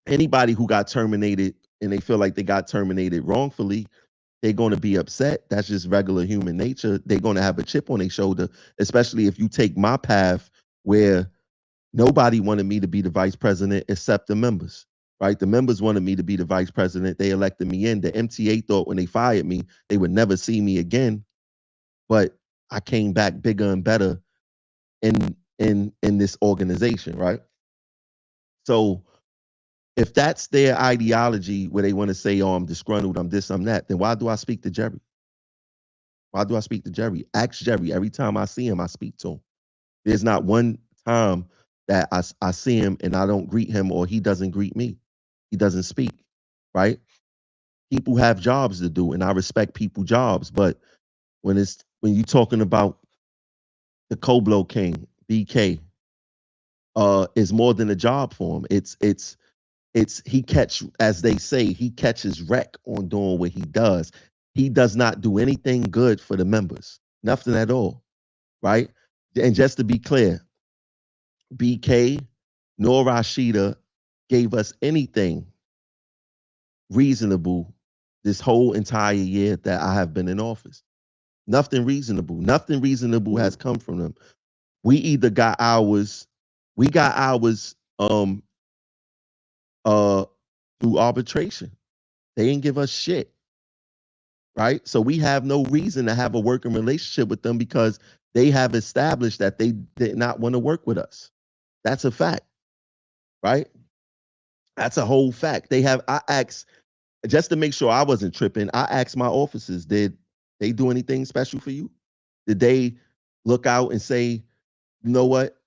Anybody who got terminated and they feel like they got terminated wrongfully, they're going to be upset. That's just regular human nature. They're going to have a chip on their shoulder, especially if you take my path where nobody wanted me to be the vice president except the members, right? The members wanted me to be the vice president. They elected me in. The MTA thought when they fired me, they would never see me again. But I came back bigger and better in this organization, right? So if that's their ideology where they want to say, oh, I'm disgruntled, I'm this, I'm that, then why do I speak to Jerry? Why do I speak to Jerry? Ask Jerry. Every time I see him, I speak to him. There's not one time that I see him and I don't greet him or he doesn't greet me. He doesn't speak, right? People have jobs to do and I respect people's jobs. But when you're talking about the Koblo King, BK, is more than a job for him. It's he as they say, he catches wreck on doing what he does. He does not do anything good for the members. Nothing at all, right? And just to be clear, BK nor Rashida gave us anything reasonable this whole entire year that I have been in office. Nothing reasonable. Nothing reasonable has come from them. We either got ours, we got ours uh through arbitration. They didn't give us shit, right? So we have no reason to have a working relationship with them because they have established that they did not want to work with us. That's a fact, right? That's a whole fact. I asked, just to make sure I wasn't tripping, I asked my officers, did they do anything special for you? Did they look out and say, you know what?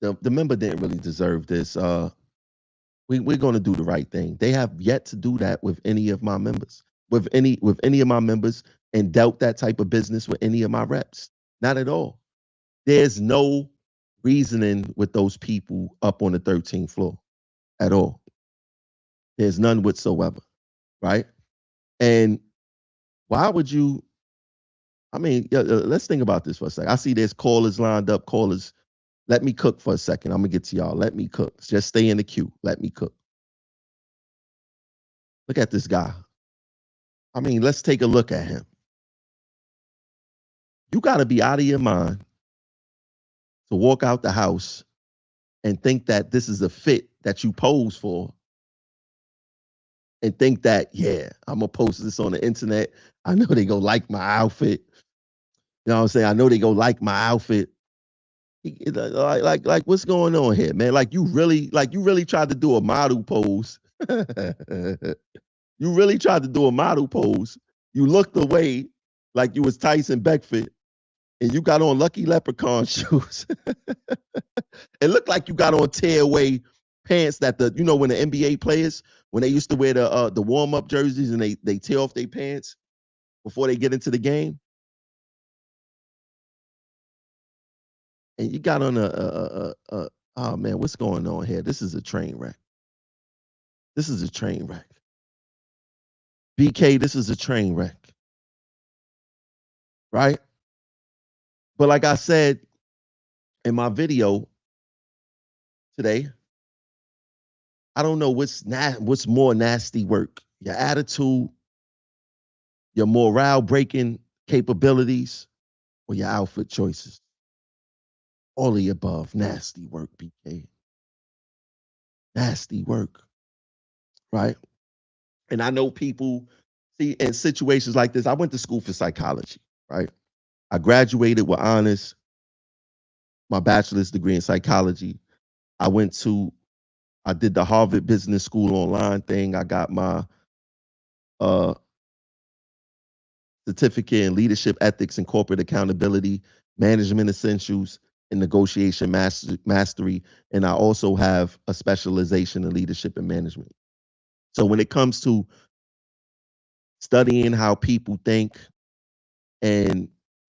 The member didn't really deserve this. We're going to do the right thing. They have yet to do that with any of my members, with any of my members, and dealt that type of business with any of my reps. Not at all. There's no reasoning with those people up on the 13th floor at all. There's none whatsoever, right? And why would you? I mean, let's think about this for a second. I see there's callers lined up. Callers, let me cook for a second. I'm gonna get to y'all. Let me cook. Just stay in the queue. Let me cook. Look at this guy. I mean, let's take a look at him. You got to be out of your mind to walk out the house and think that this is a fit that you pose for and think that, yeah, I'm going to post this on the internet. I know they go like my outfit. You know what I'm saying? I know they go like my outfit. Like, what's going on here, man? Like you really tried to do a model pose. You really tried to do a model pose. You looked away like you was Tyson Beckford and you got on Lucky Leprechaun shoes. It looked like you got on tearaway pants that when the NBA players, when they used to wear the warm up jerseys and they tear off their pants before they get into the game, and you got on oh man, what's going on here? This is a train wreck. This is a train wreck. BK, this is a train wreck, right? But like I said in my video today, I don't know what's more nasty work, your attitude, your morale breaking capabilities, or your outfit choices. All of the above. Nasty work, BK. Nasty work, right? And I know people see in situations like this. I went to school for psychology, right? I graduated with honors, my bachelor's degree in psychology. I went to, I did the Harvard Business School online thing. I got my uh, certificate in leadership ethics and corporate accountability, management essentials, and negotiation mastery. And I also have a specialization in leadership and management. So when it comes to studying how people think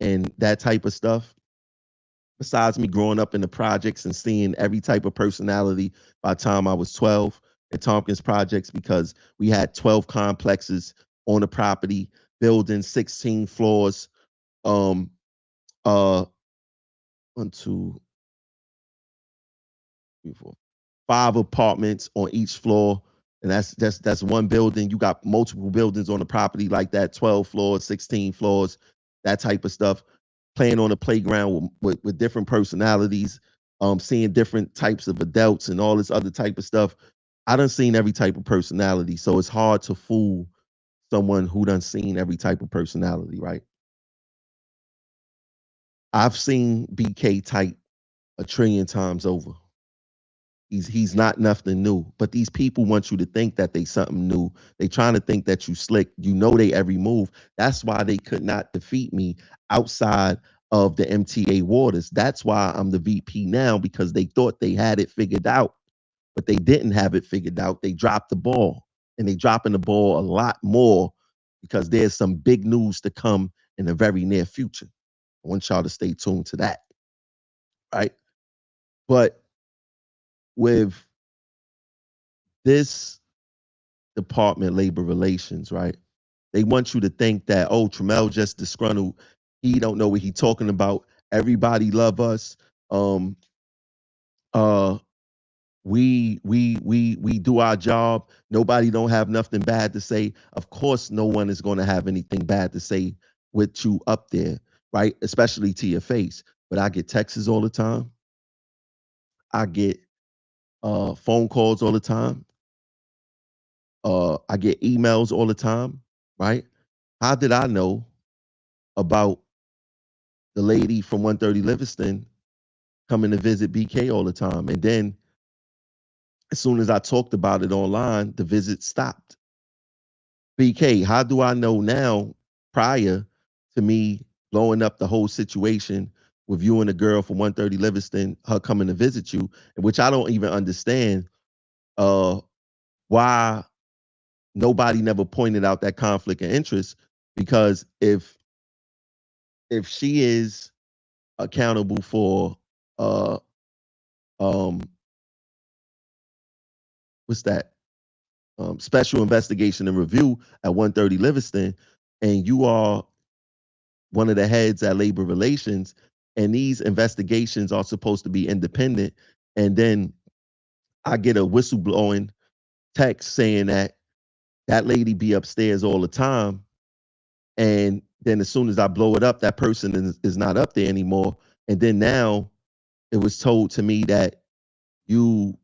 and that type of stuff, besides me growing up in the projects and seeing every type of personality by the time I was 12 at Tompkins Projects, because we had 12 complexes on the property, building 16 floors, um, uh, one, two, three, four, five apartments on each floor. And that's one building. You got multiple buildings on the property like that, 12 floors, 16 floors, that type of stuff. Playing on the playground with different personalities, seeing different types of adults and all this other type of stuff. I done seen every type of personality. So it's hard to fool someone who done seen every type of personality, right? I've seen BK type a trillion times over. He's not nothing new. But these people want you to think that they something new. They trying to think that you slick. You know they every move. That's why they could not defeat me outside of the MTA waters. That's why I'm the VP now, because they thought they had it figured out, but they didn't have it figured out. They dropped the ball, and they dropping the ball a lot more because there's some big news to come in the very near future. I want y'all to stay tuned to that, right? But with this department, labor relations, right? They want you to think that, oh, Trammell just disgruntled. He don't know what he talking about. Everybody love us. Um, uh, we do our job. Nobody don't have nothing bad to say. Of course, no one is going to have anything bad to say with you up there, right? Especially to your face. But I get texts all the time. I get phone calls all the time. I get emails all the time, right? How did I know about the lady from 130 Livingston coming to visit BK all the time? And then as soon as I talked about it online, the visit stopped. BK, how do I know now, prior to me blowing up the whole situation with you and the girl from 130 Livingston, her coming to visit you, which I don't even understand uh, why nobody never pointed out that conflict of interest? Because if she is accountable for uh um what's that, special investigation and review at 130 Livingston, and you are one of the heads at labor relations, and these investigations are supposed to be independent, and then I get a whistleblowing text saying that that lady be upstairs all the time, and then as soon as I blow it up, that person is not up there anymore. And then now it was told to me that you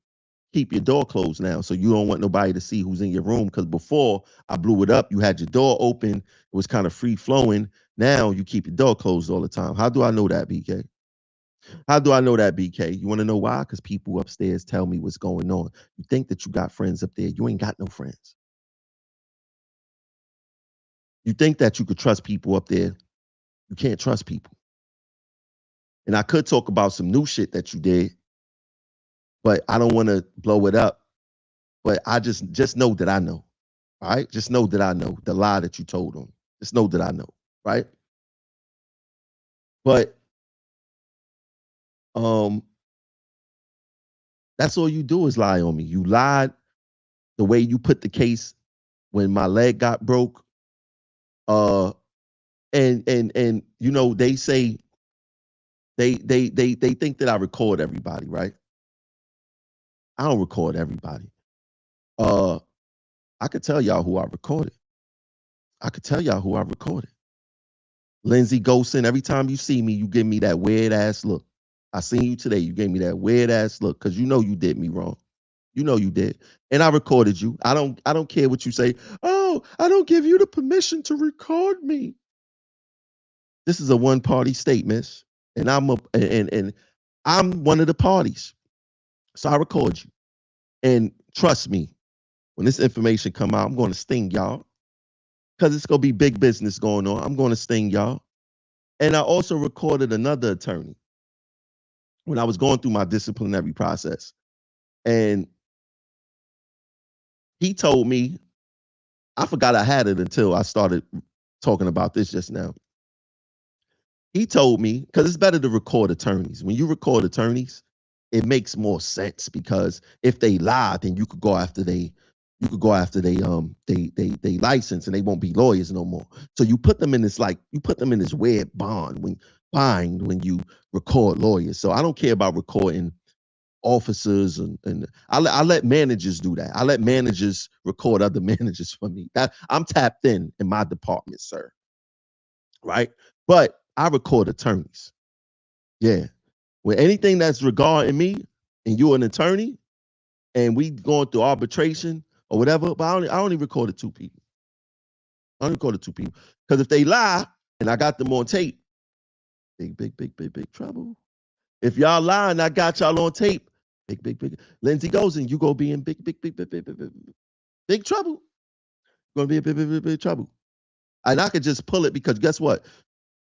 keep your door closed now, so you don't want nobody to see who's in your room. Because before I blew it up, you had your door open, it was kind of free flowing. Now you keep your door closed all the time. How do I know that, BK? How do I know that, BK? You want to know why? Because people upstairs tell me what's going on. You think that you got friends up there? You ain't got no friends. You think that you could trust people up there? You can't trust people. And I could talk about some new shit that you did, but I don't want to blow it up. But I just know that I know. All right. Just know that I know the lie that you told them. Just know that I know. Right. But um, that's all you do is lie on me. You lied the way you put the case when my leg got broke. Uh, and you know, they say they think that I record everybody, right? I don't record everybody. Uh, I could tell y'all who I recorded. I could tell y'all who I recorded. Lindsay Gosen, every time you see me, you give me that weird ass look. I seen you today. You gave me that weird ass look because you know you did me wrong. You know you did. And I recorded you. I don't care what you say. Oh, I don't give you the permission to record me. This is a one-party state, miss, and I'm one of the parties. So I record you. And trust me, when this information come out, I'm going to sting y'all because it's going to be big business going on. I'm going to sting y'all. And I also recorded another attorney when I was going through my disciplinary process. And he told me, I forgot I had it until I started talking about this just now. He told me, because it's better to record attorneys. When you record attorneys, it makes more sense because if they lie, then you could go after they license and they won't be lawyers no more. So you put them in this weird bind when you record lawyers. So I don't care about recording officers and I let managers do that. I let managers record other managers for me. I'm tapped in my department, sir. Right? But I record attorneys. Yeah. With anything that's regarding me and you're an attorney and we going through arbitration or whatever, but I only recorded 2 people. I only recorded 2 people. Because if they lie and I got them on tape, big trouble. If y'all lie and I got y'all on tape, big. Lindsay goes and you go be in big trouble. Gonna be in big trouble. And I could just pull it because guess what?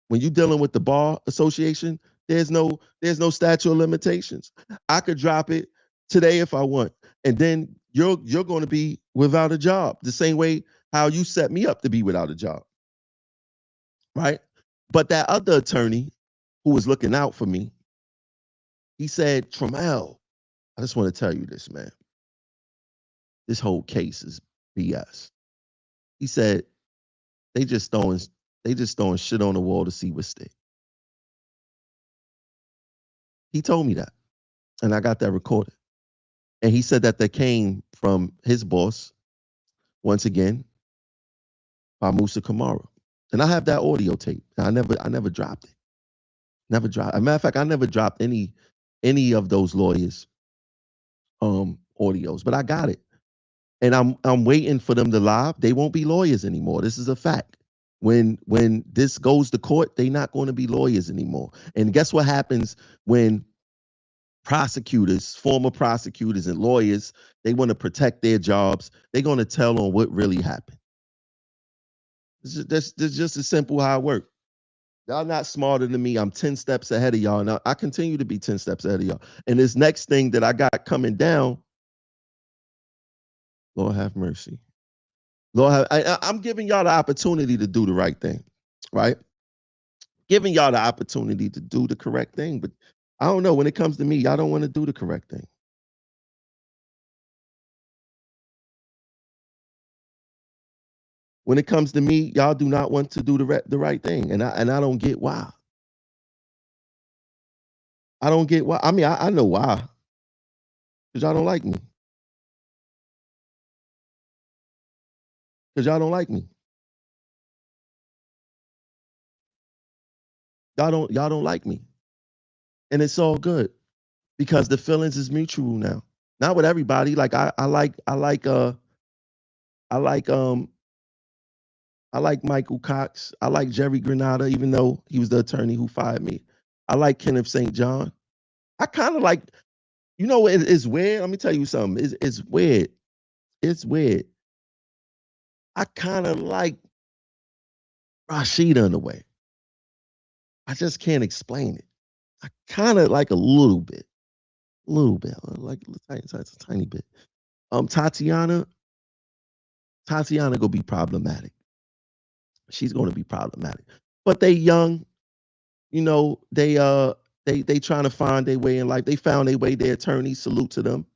When you're dealing with the bar association, there's no statute of limitations. I could drop it today if I want, and then you're going to be without a job the same way how you set me up to be without a job, right? But that other attorney who was looking out for me, he said, Trammell, I just want to tell you this, man. This whole case is BS. He said they just throwing shit on the wall to see what sticks. He told me that, and I got that recorded. And he said that came from his boss, once again, by Musa Kamara. And I have that audio tape. I never dropped it. Never dropped. As a matter of fact, I never dropped any of those lawyers' audios, but I got it. And I'm waiting for them to live. They won't be lawyers anymore. This is a fact. When this goes to court, they're not going to be lawyers anymore. And guess what happens when prosecutors, former prosecutors and lawyers, they want to protect their jobs. They're going to tell on what really happened. That's just as simple how it works. Y'all not smarter than me. I'm 10 steps ahead of y'all. Now I continue to be 10 steps ahead of y'all. And this next thing that I got coming down, Lord have mercy. I'm giving y'all the opportunity to do the right thing, right? Giving y'all the opportunity to do the correct thing. But I don't know, when it comes to me, y'all don't want to do the correct thing. When it comes to me, y'all do not want to do the right thing, and I don't get why. I don't get why. I mean, I know why, because y'all don't like me. Because y'all don't like me. Y'all don't like me, and it's all good because the feelings is mutual now. Not with everybody. Like I like Michael Cox. I like Jerry Granada, even though he was the attorney who fired me. I like Kenneth St. John. I kind of like, it's weird. Let me tell you something. It's weird. It's weird. I kind of like Rashida in a way. I just can't explain it. I kind of like a little bit, like a tiny bit. Tatiana gonna be problematic. She's gonna be problematic. But they young, they trying to find their way in life. They found their way. Their attorneys, salute to them.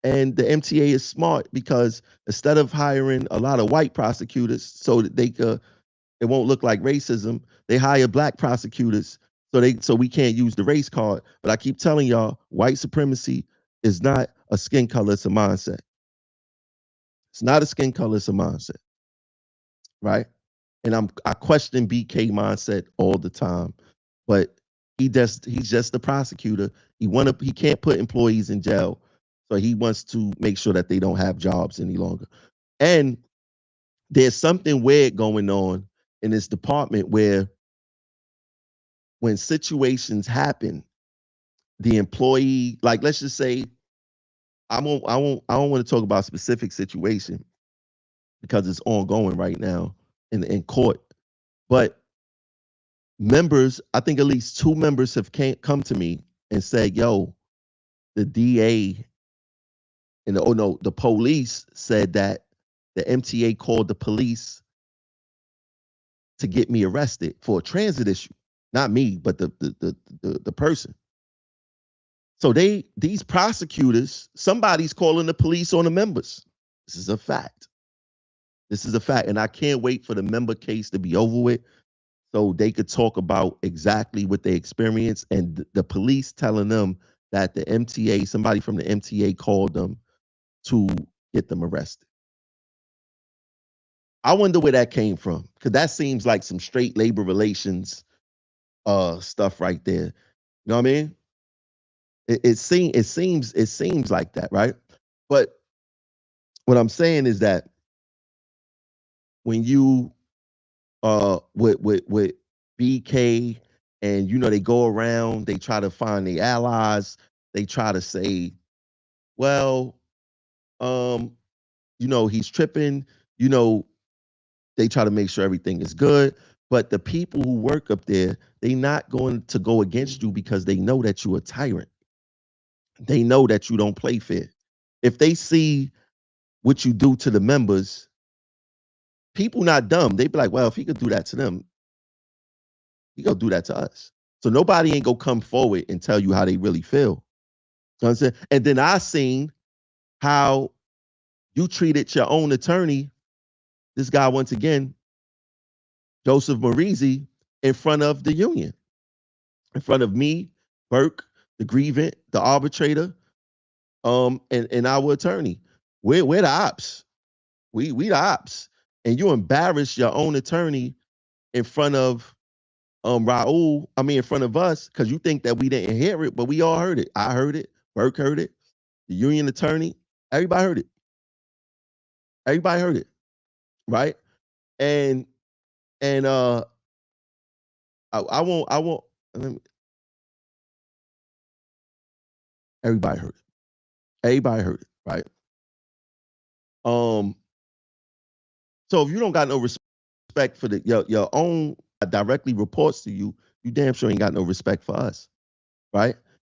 And the MTA is smart because instead of hiring a lot of white prosecutors so that it won't look like racism, they hire black prosecutors so we can't use the race card. But I keep telling y'all, white supremacy is not a skin color, it's a mindset. It's not a skin color, it's a mindset. Right? And I question BK mindset all the time. But he's just the prosecutor. He can't put employees in jail. So he wants to make sure that they don't have jobs any longer. And there's something weird going on in this department where when situations happen, the employee, like let's just say, I don't want to talk about a specific situation because it's ongoing right now in court. But members, I think at least two members have come to me and said, yo, the DA and oh no, the police said that the MTA called the police to get me arrested for a transit issue. Not me, but the person. So these prosecutors, somebody's calling the police on the members. This is a fact. This is a fact. And I can't wait for the member case to be over with so they could talk about exactly what they experienced and the police telling them that the MTA, somebody from the MTA called them to get them arrested. I wonder where that came from because that seems like some straight labor relations stuff right there. You know what I mean? It seems like that, right? But what I'm saying is that when you with BK and they go around, they try to find the allies, they try to say, well, um, he's tripping, you know, they try to make sure everything is good. But the people who work up there, they not going to go against you because they know that you're a tyrant. They know that you don't play fair. If they see what you do to the members, people not dumb. They be like, well, if he could do that to them, he gonna do that to us. So nobody ain't gonna come forward and tell you how they really feel. You know what I'm saying? And then I seen how you treated your own attorney, this guy once again, Joseph Marizi, in front of the union, in front of me, Burke, the grievant, the arbitrator, and our attorney. We're the ops. We the ops. And you embarrass your own attorney in front of Raul, in front of us, because you think that we didn't hear it, but we all heard it. I heard it, Burke heard it, the union attorney, everybody heard it. Everybody heard it, right? And and I won't everybody heard it. Everybody heard it, right? Um, so if you don't got no respect for your own directly reports to you, you damn sure ain't got no respect for us, right?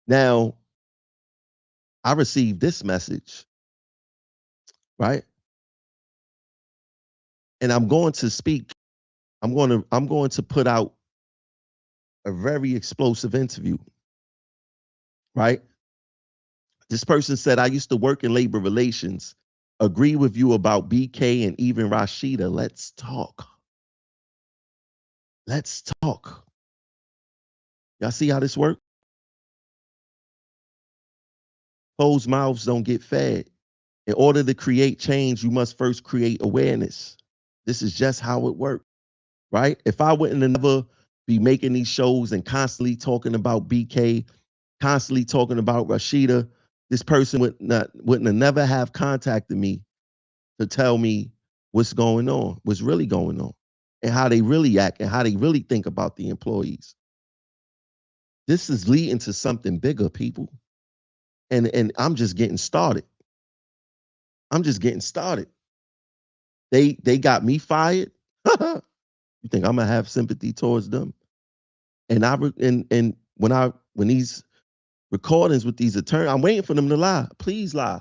Now, I received this message, right? And I'm going to speak. I'm going to put out a very explosive interview, right? This person said, I used to work in labor relations. Agree with you about BK and even Rashida. Let's talk. Let's talk. Y'all see how this works? Closed mouths don't get fed. In order to create change, you must first create awareness. This is just how it works, right? If I wouldn't have never be making these shows and constantly talking about BK, constantly talking about Rashida, this person wouldn't have never have contacted me to tell me what's going on, what's really going on, and how they really act and how they really think about the employees. This is leading to something bigger, people. And I'm just getting started. I'm just getting started. They got me fired. You think I'm gonna have sympathy towards them? And when these recordings with these attorneys, I'm waiting for them to lie. Please lie.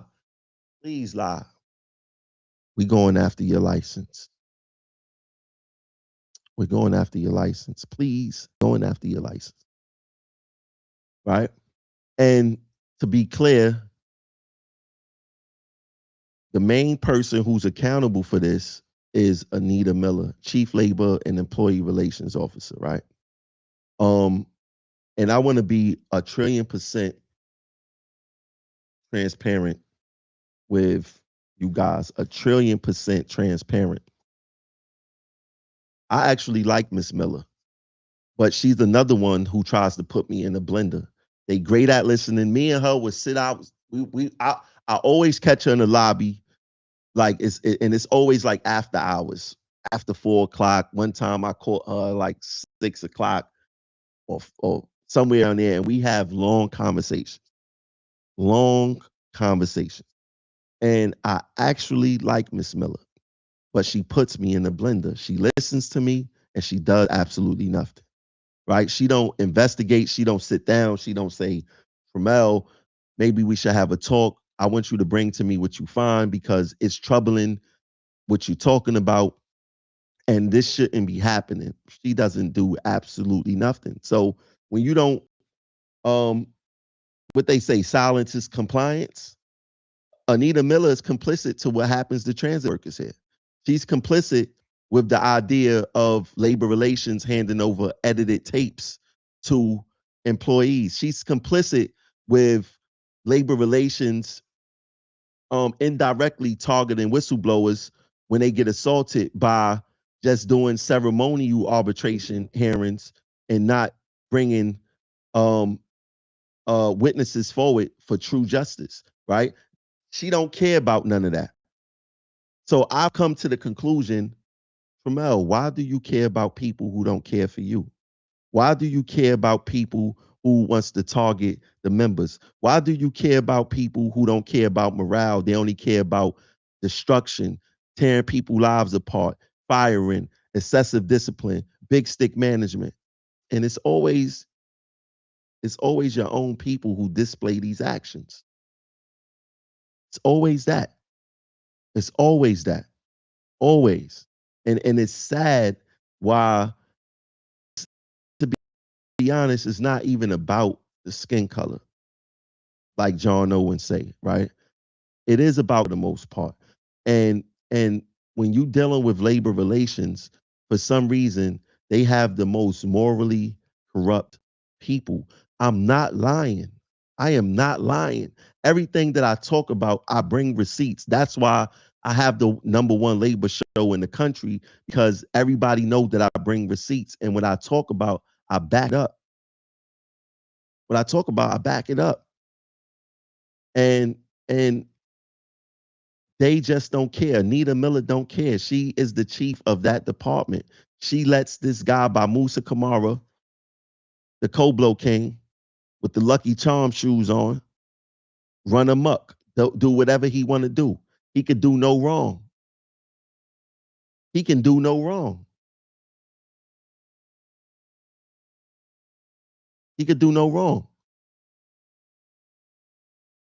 Please lie. We going after your license. We're going after your license. Please, going after your license. Right? And to be clear, the main person who's accountable for this is Anita Miller, Chief Labor and Employee Relations Officer, right? And I want to be 1,000,000,000% transparent with you guys, 1,000,000,000% transparent. I actually like Miss Miller, but she's another one who tries to put me in a blender. They great at listening. Me and her would sit out. I always catch her in the lobby, and it's always like after hours. after 4 o'clock. One time I caught her like 6 o'clock or somewhere on there, and we have long conversations. And I actually like Miss Miller, but she puts me in the blender. She listens to me and she does absolutely nothing. Right? She don't investigate. She don't sit down. She don't say, Tramel, maybe we should have a talk. I want you to bring to me what you find because it's troubling what you're talking about, and this shouldn't be happening. She doesn't do absolutely nothing. So when you don't, um, what they say, silence is compliance. Anita Miller is complicit to what happens to transit workers here. She's complicit with the idea of labor relations handing over edited tapes to employees. She's complicit with labor relations indirectly targeting whistleblowers when they get assaulted by just doing ceremonial arbitration hearings and not bringing um, witnesses forward for true justice, right? She don't care about none of that. So I've come to the conclusion, Tramel, why do you care about people who don't care for you? Why do you care about people who wants to target the members? Why do you care about people who don't care about morale? They only care about destruction, tearing people's lives apart, firing, excessive discipline, big stick management. And it's always your own people who display these actions. It's always that. It's always that. Always. And it's sad why, to be honest, it's not even about the skin color, like John Owen say, right? It is about the most part. And when you dealing with labor relations, for some reason, they have the most morally corrupt people. I'm not lying. I am not lying. Everything that I talk about, I bring receipts. That's why I have the number one labor show in the country, because everybody know that I bring receipts. And when I talk about, I back it up. What I talk about, I back it up. And and they just don't care. Anita Miller don't care. She is the chief of that department. She lets this guy by Musa Kamara, the Koblo King, with the Lucky Charm shoes on, run amok, do whatever he want to do. He could do no wrong. He can do no wrong. He could do no wrong.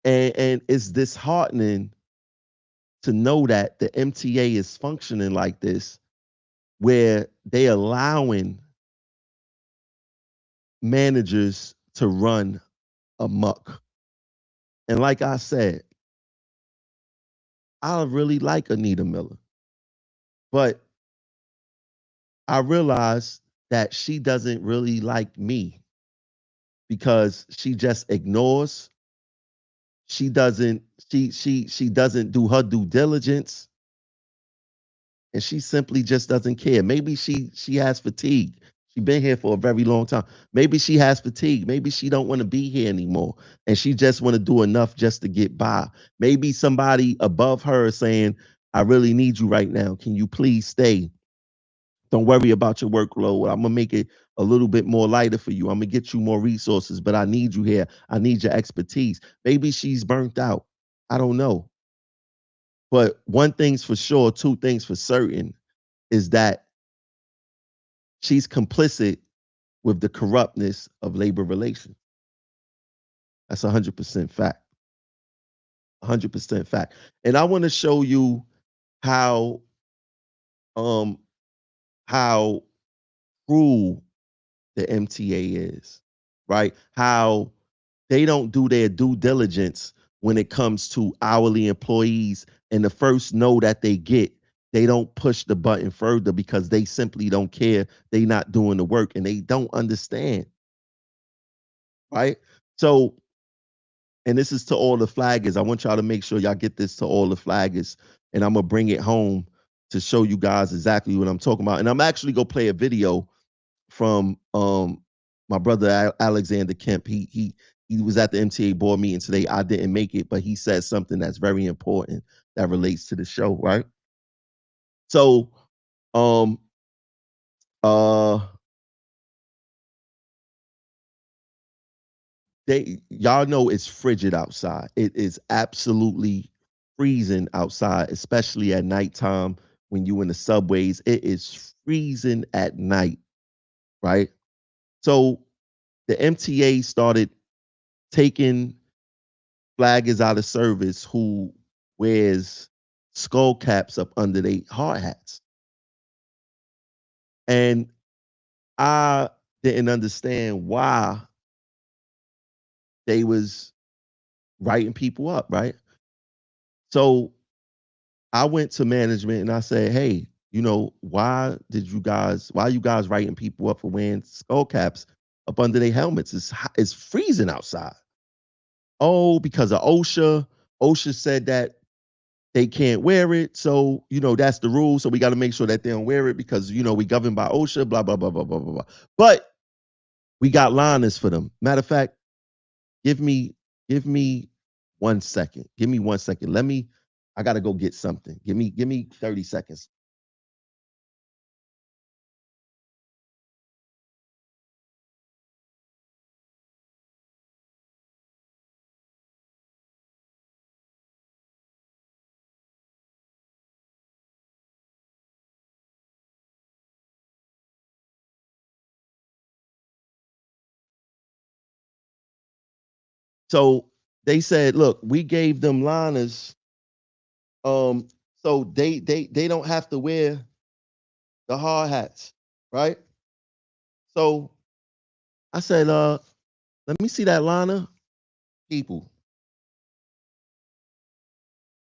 And it's disheartening to know that the MTA is functioning like this, where they allowing managers to run amok. And like I said, I really like Anita Miller, but I realized that she doesn't really like me because she just ignores. She doesn't. She doesn't do her due diligence, and she simply just doesn't care. Maybe she has fatigue. She's been here for a very long time. Maybe she has fatigue. Maybe she don't want to be here anymore, and she just want to do enough just to get by. Maybe somebody above her is saying, "I really need you right now. Can you please stay? Don't worry about your workload. I'm gonna make it a little bit more lighter for you. I'm gonna get you more resources, but I need you here. I need your expertise." Maybe she's burnt out. I don't know. But one thing's for sure, two things for certain is that she's complicit with the corruptness of labor relations. That's 100% fact. 100% fact. And I want to show you how um how cruel the MTA is, right? How they don't do their due diligence when it comes to hourly employees. And the first no that they get, they don't push the button further because they simply don't care. They not doing the work and they don't understand, right? So, and this is to all the flaggers. I want y'all to make sure y'all get this to all the flaggers. And I'm gonna bring it home to show you guys exactly what I'm talking about. And I'm actually gonna play a video from my brother Alexander Kemp. He was at the MTA board meeting today. I didn't make it, but he said something that's very important that relates to the show, right? So Um, uh, y'all know it's frigid outside. It is absolutely freezing outside, especially at nighttime when you in the subways. It is freezing at night, right? So the MTA started taking flaggers out of service who wears skull caps up under their hard hats. And I didn't understand why they was writing people up, right? So I went to management and I said, hey, why you guys writing people up for wearing skull caps up under their helmets? It's freezing outside. Oh, because of OSHA. OSHA said that they can't wear it. So, that's the rule. So we got to make sure that they don't wear it because, we govern by OSHA, blah, blah, blah, blah, blah, blah, blah. But we got liners for them. Matter of fact, give me, give me 1 second. Give me 1 second. I gotta go get something. Give me 30 seconds. So they said, look, we gave them liners. Um, so they don't have to wear the hard hats, right? So I said, let me see that liner. People,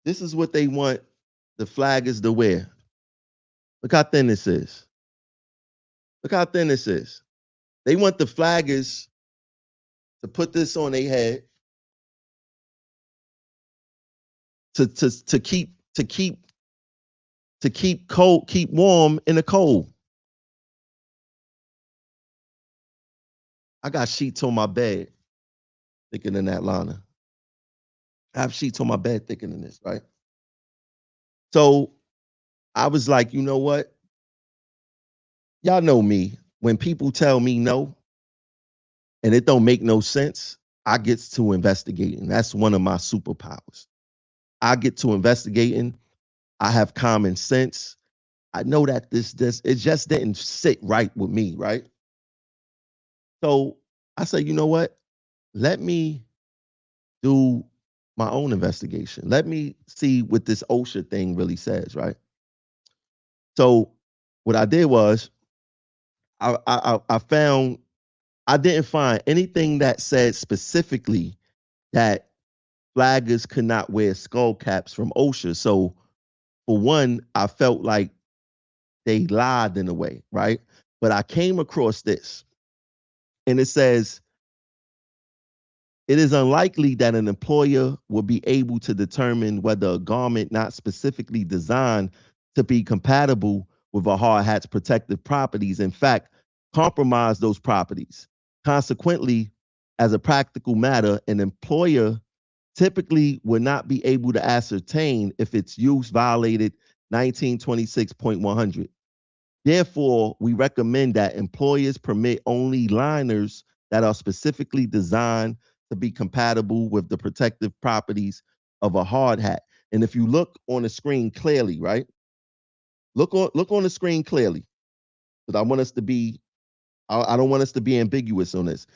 this is what they want the flaggers to wear. Look how thin this is. Look how thin this is. They want the flaggers to put this on their head to keep cold, keep warm in the cold. I got sheets on my bed thicker than that liner. I have sheets on my bed thicker than this, right? So I was like, you know what? Y'all know me. When people tell me no and it don't make no sense, I get to investigating. That's one of my superpowers. I get to investigating. I have common sense. I know that this it just didn't sit right with me, right? So I said, you know what? Let me do my own investigation. Let me see what this OSHA thing really says, right? So what I did was I found I didn't find anything that said specifically that flaggers could not wear skull caps from OSHA. So for one, I felt like they lied in a way, right? But I came across this, and it says it is unlikely that an employer will be able to determine whether a garment not specifically designed to be compatible with a hard hat's protective properties, in fact, compromise those properties. Consequently, as a practical matter, an employer typically would not be able to ascertain if its use violated 1926.100. Therefore, we recommend that employers permit only liners that are specifically designed to be compatible with the protective properties of a hard hat. And if you look on the screen clearly, right? Look on the screen clearly, because I want us to be. I don't want us to be ambiguous on this.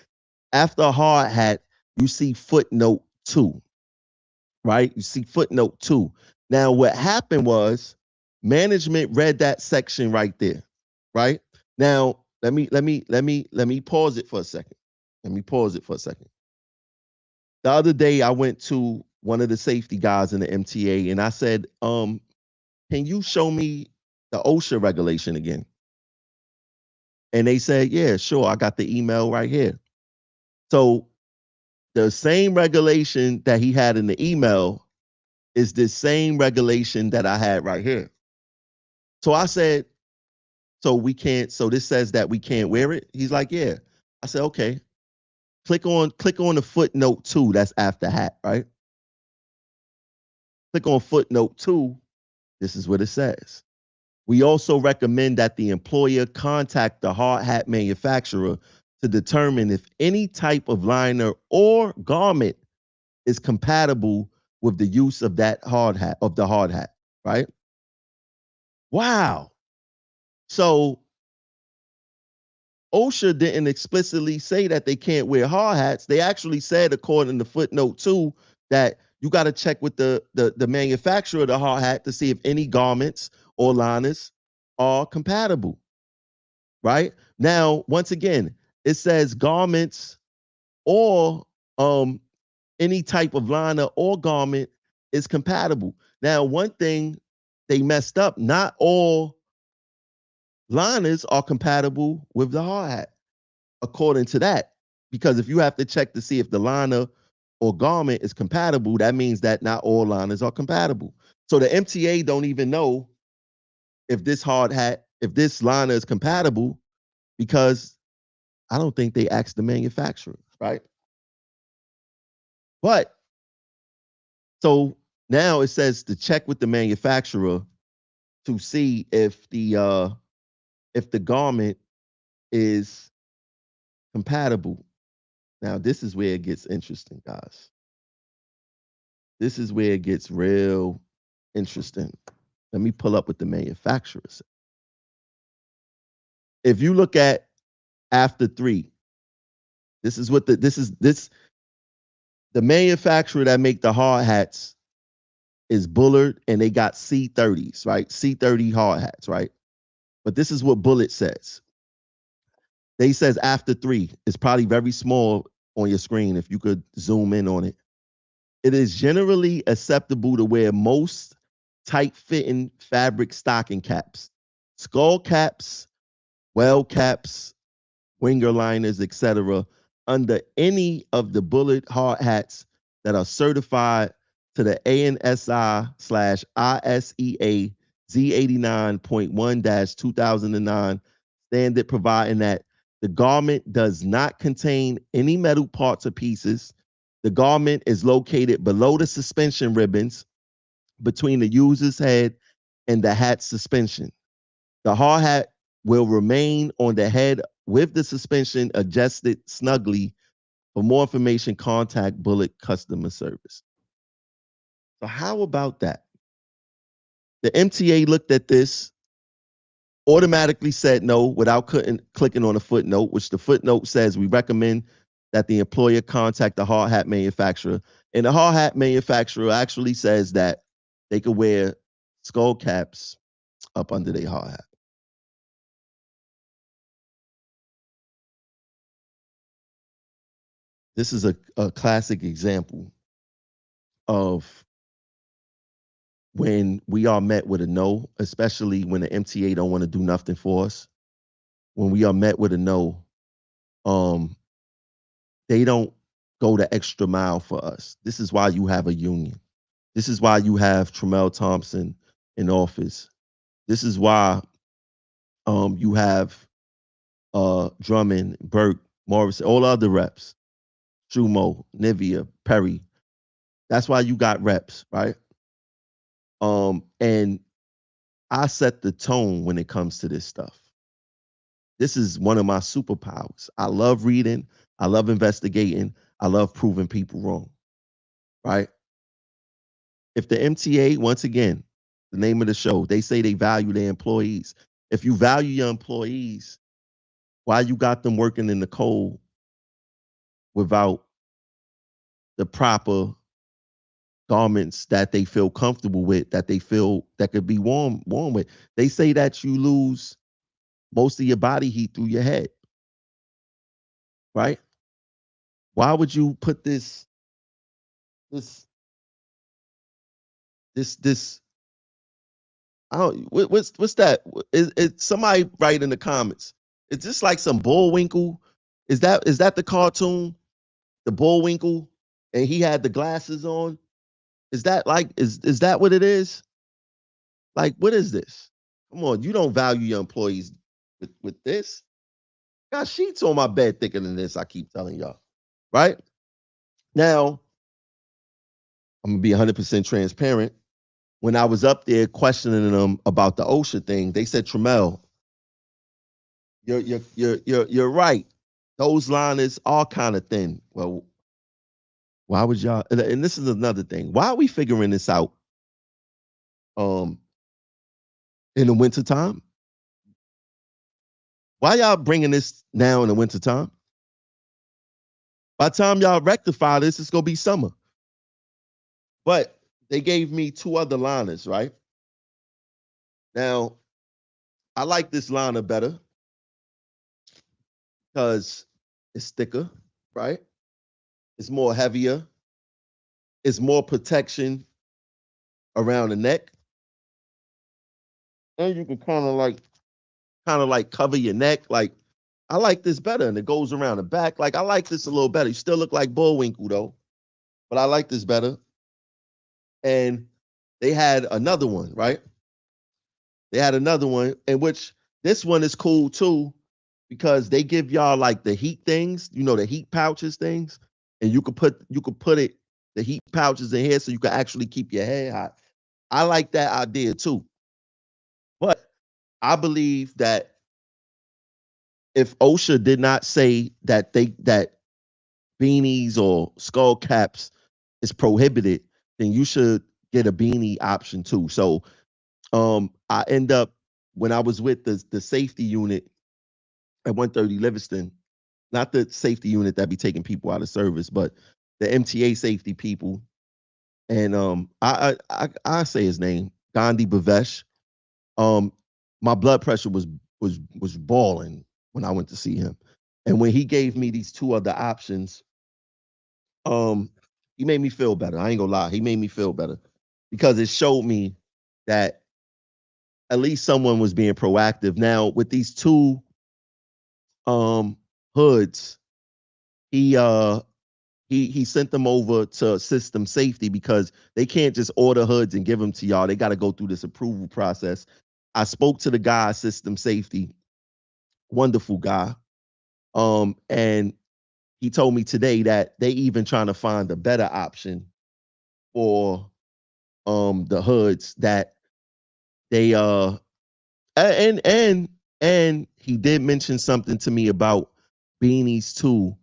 After a hard hat, you see footnote 2, right? You see footnote 2. Now, what happened was management read that section right there, right? Now, let me pause it for a second. Let me pause it for a second. The other day, I went to one of the safety guys in the MTA and I said, can you show me the OSHA regulation again? And they said, yeah, sure. I got the email right here. So the same regulation that he had in the email is the same regulation that I had right here. So I said, so this says that we can't wear it? He's like, yeah. I said, okay. Click on the footnote 2 that's after hat, right? Click on footnote 2. This is what it says. We also recommend that the employer contact the hard hat manufacturer to determine if any type of liner or garment is compatible with the use of the hard hat, right? Wow. So OSHA didn't explicitly say that they can't wear hard hats. They actually said, according to footnote 2, that you got to check with the manufacturer of the hard hat to see if any garments or liners are compatible, right? Now, once again, it says garments or any type of liner or garment is compatible. Now, one thing they messed up, not all liners are compatible with the hard hat, according to that. Because if you have to check to see if the liner or garment is compatible, that means that not all liners are compatible. So the MTA don't even know if this liner is compatible, because I don't think they asked the manufacturer, right? But so now it says to check with the manufacturer to see if the garment is compatible. Now this is where it gets interesting, guys. This is where it gets real interesting. Let me pull up with the manufacturers. If you look at after 3, this is what the manufacturer that make the hard hats is Bullard, and they got C30s, right? C30 hard hats, right? But this is what Bullet says. They says after 3. It's probably very small on your screen if you could zoom in on it. It is generally acceptable to wear most tight-fitting fabric stocking caps, skull caps, well caps, winger liners, etc., under any of the Bullet hard hats that are certified to the ANSI/ISEA Z89.1-2009 standard, providing that the garment does not contain any metal parts or pieces. The garment is located below the suspension ribbons between the user's head and the hat suspension. The hard hat will remain on the head with the suspension adjusted snugly. For more information, contact Bullet Customer Service. So how about that? The MTA looked at this, automatically said no without clicking on a footnote, which the footnote says we recommend that the employer contact the hard hat manufacturer. And the hard hat manufacturer actually says that they could wear skull caps up under their hard hat. This is a classic example of when we are met with a no, especially when the MTA don't want to do nothing for us. When we are met with a no, um, they don't go the extra mile for us. This is why you have a union. This is why you have Tremel Thompson in office. This is why you have Drummond, Burke, Morris, all other reps, Strumo, Nivea, Perry. That's why you got reps, right? And I set the tone when it comes to this stuff. This is one of my superpowers. I love reading. I love investigating. I love proving people wrong, right? If the MTA, once again, the name of the show, they say they value their employees. If you value your employees, why you got them working in the cold without the proper garments that they feel comfortable with, that they feel that could be warm with? They say that you lose most of your body heat through your head, right? Why would you put this this I don't what's that? Is somebody write in the comments? Is this like some Bullwinkle? Is that the cartoon, the Bullwinkle, and he had the glasses on? Is that like is that what it is? Like, what is this? Come on, you don't value your employees with this. Got sheets on my bed thicker than this. I keep telling y'all, right? Now I'm gonna be 100% transparent. when I was up there questioning them about the OSHA thing, they said, Tramel, you're right. Those liners are kind of thin. Well, why would y'all? And this is another thing. Why are we figuring this out? Um, in the wintertime? Why y'all bringing this now in the wintertime? By the time y'all rectify this, it's gonna be summer. But they gave me two other liners, right? Now, I like this liner better because it's thicker, right? It's more heavier. It's more protection around the neck. And you can kind of like cover your neck. Like, I like this better. And it goes around the back. Like, I like this a little better. You still look like Bullwinkle though, but I like this better. And they had another one, right? They had another one, in which this one is cool too, because they give y'all like the heat things, the heat pouches things, and you could put it the heat pouches in here so you can actually keep your head hot. I like that idea too. But I believe that if OSHA did not say that beanies or skull caps is prohibited, then you should get a beanie option too. So I end up when I was with the safety unit at 130 Livingston, not the safety unit that be taking people out of service, but the MTA safety people. And I say his name, Gandhi Bavesh. Um, my blood pressure was balling when I went to see him. And when he gave me these two other options, um, he made me feel better. I ain't gonna lie, he made me feel better because it showed me that at least someone was being proactive. Now with these two um hoods, he he sent them over to system safety because they can't just order hoods and give them to y'all. They got to go through this approval process. I spoke to the guy system safety, wonderful guy. And he told me today that they even trying to find a better option for the hoods that they and he did mention something to me about beanies too,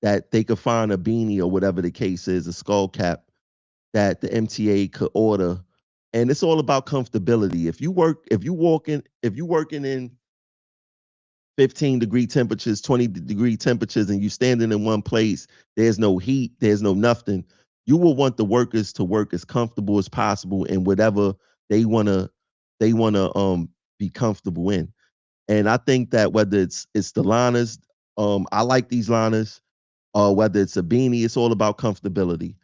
that they could find a beanie or whatever the case is, a skull cap that the MTA could order. And it's all about comfortability. If you working in 15-degree temperatures, 20-degree temperatures, and you standing in one place, there's no heat, there's no nothing. You will want the workers to work as comfortable as possible in whatever they wanna they wanna be comfortable in. And I think that whether it's the liners, I like these liners, whether it's a beanie, it's all about comfortability.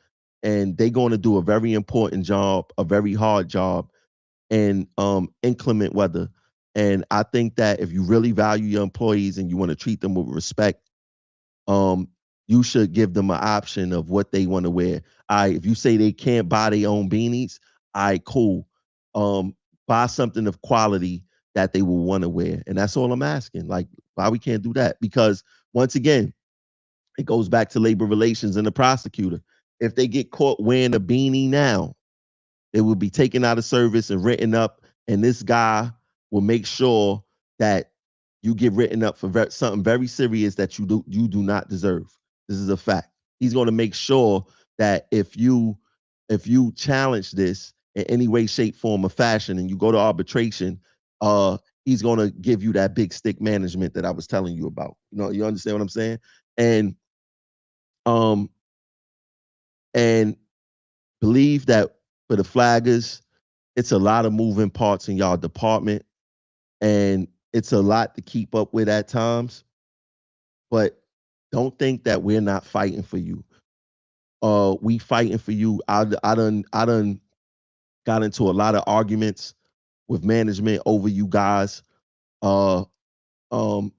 And they're going to do a very important job, a very hard job in inclement weather. And I think that if you really value your employees and you want to treat them with respect, um, you should give them an option of what they want to wear. If you say they can't buy their own beanies, cool. Um, buy something of quality that they will want to wear. And that's all I'm asking. Like, why we can't do that? Because once again, it goes back to labor relations and the prosecutor. If they get caught wearing a beanie now, it will be taken out of service and written up, and this guy will make sure that you get written up for something very serious that you do not deserve. This is a fact. He's going to make sure that if you challenge this in any way, shape, form, or fashion, and you go to arbitration, he's going to give you that big stick management that I was telling you about. You understand what I'm saying? And um and believe that for the flaggers, it's a lot of moving parts in y'all department, and it's a lot to keep up with at times. But don't think that we're not fighting for you. We fighting for you. I done got into a lot of arguments with management over you guys. Uh, I'm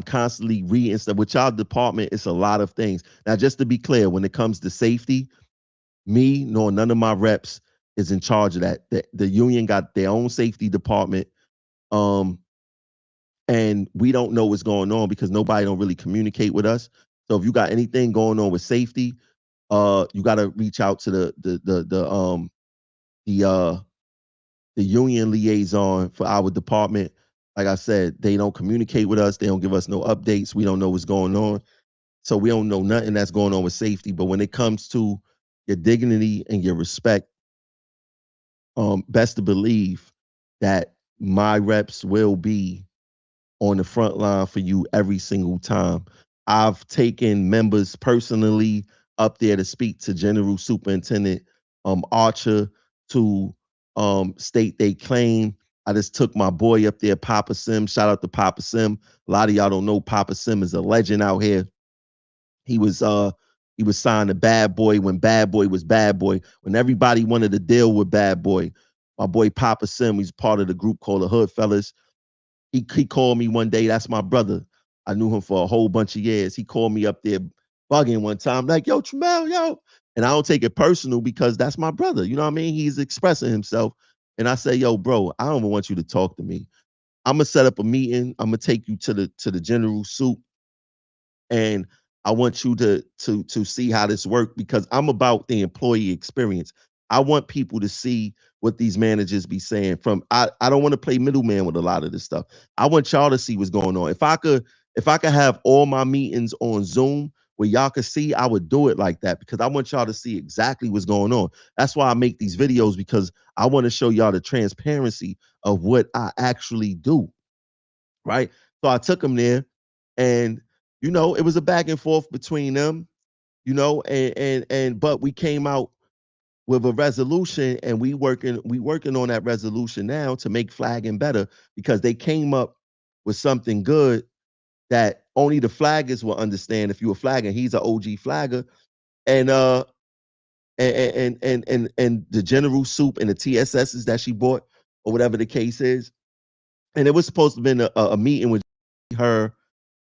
constantly reading stuff with y'all department. It's a lot of things. Now, just to be clear, when it comes to safety, me nor none of my reps is in charge of that. The union got their own safety department, um, and we don't know what's going on because nobody don't really communicate with us. So if you got anything going on with safety, you got to reach out to the the uh the union liaison for our department. Like I said, they don't communicate with us. They don't give us no updates. We don't know what's going on. So we don't know nothing that's going on with safety. But when it comes to your dignity and your respect, best to believe that my reps will be on the front line for you every single time. I've taken members personally up there to speak to General Superintendent Archer to state they claim. I just took my boy up there, Papa Sim. Shout out to Papa Sim. A lot of y'all don't know Papa Sim is a legend out here. He was signed to Bad Boy when Bad Boy was Bad Boy. When everybody wanted to deal with Bad Boy, my boy Papa Sim, he's part of the group called the Hood Fellas. He called me one day. That's my brother. I knew him for a whole bunch of years. He called me up there bugging one time, like, yo, Tramel, yo. And I don't take it personal because that's my brother. You know what I mean? He's expressing himself. And I say, yo, bro, I don't even want you to talk to me. I'm gonna set up a meeting. I'm gonna take you to the general soup, and I want you to see how this works because I'm about the employee experience. I want people to see what these managers be saying. I don't want to play middleman with a lot of this stuff. I want y'all to see what's going on. If I could have all my meetings on Zoom where y'all could see, I would do it like that because I want y'all to see exactly what's going on. That's why I make these videos because I want to show y'all the transparency of what I actually do. Right. So I took them there and it was a back and forth between them, but we came out with a resolution and we working on that resolution now to make flagging better because they came up with something good that only the flaggers will understand. If you were flagging, he's an OG flagger. And the general soup and the TSSs that she bought or whatever the case is. And it was supposed to have been a meeting with her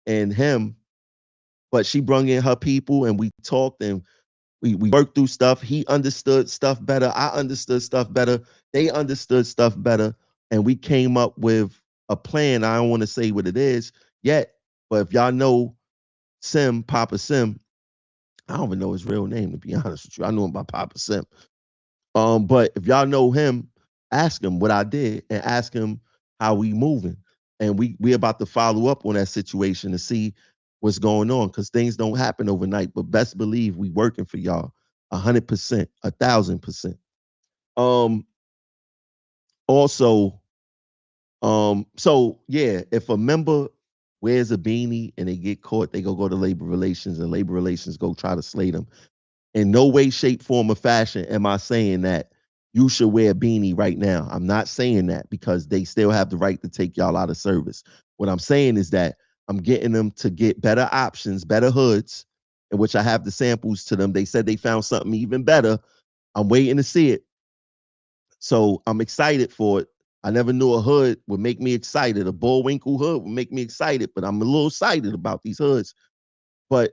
and him, but she brung in her people and we talked and we worked through stuff. He understood stuff better. I understood stuff better. They understood stuff better. And we came up with a plan. I don't want to say what it is yet, but if y'all know Sim, Papa Sim, I don't even know his real name, to be honest with you. I know him by Papa Sim. But if y'all know him, ask him what I did and ask him how we moving. And we about to follow up on that situation to see what's going on because things don't happen overnight. But best believe we working for y'all 100%, 1,000%. Um, also, so yeah, if a member wears a beanie and they get caught, they go to labor relations and labor relations go try to slay them. In no way, shape, form, or fashion am I saying that you should wear a beanie right now. I'm not saying that because they still have the right to take y'all out of service. What I'm saying is that I'm getting them to get better options, better hoods, in which I have the samples to them. They said they found something even better. I'm waiting to see it. So I'm excited for it. I never knew a hood would make me excited. A Bullwinkle hood would make me excited, but I'm a little excited about these hoods. But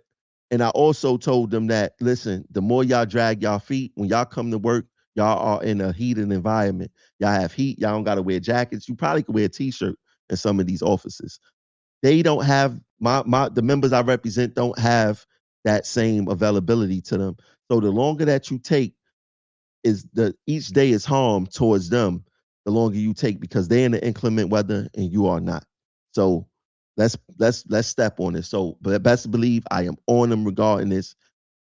and I also told them that listen, the more y'all drag y'all feet when y'all come to work, y'all are in a heated environment. Y'all have heat. Y'all don't got to wear jackets. You probably could wear a t-shirt in some of these offices. They don't have the members I represent don't have that same availability to them. So the longer that you take is the each day is harm towards them. The longer you take because they're in the inclement weather and you are not. So let's step on this. So, but best believe I am on them regarding this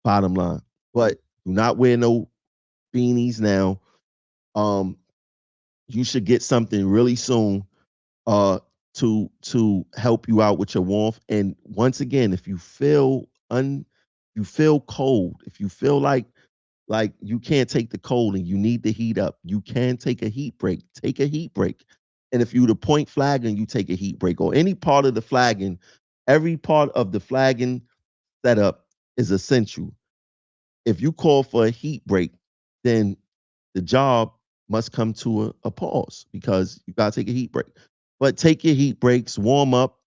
bottom line. But do not wear no beanies now. Um, you should get something really soon to help you out with your warmth. And once again, if you feel cold, if you feel like you can't take the cold and you need the heat up, you can take a heat break. Take a heat break. And if you the point flagging, you take a heat break or any part of the flagging, every part of the flagging setup is essential. If you call for a heat break, then the job must come to a pause because you gotta take a heat break. But take your heat breaks, warm up.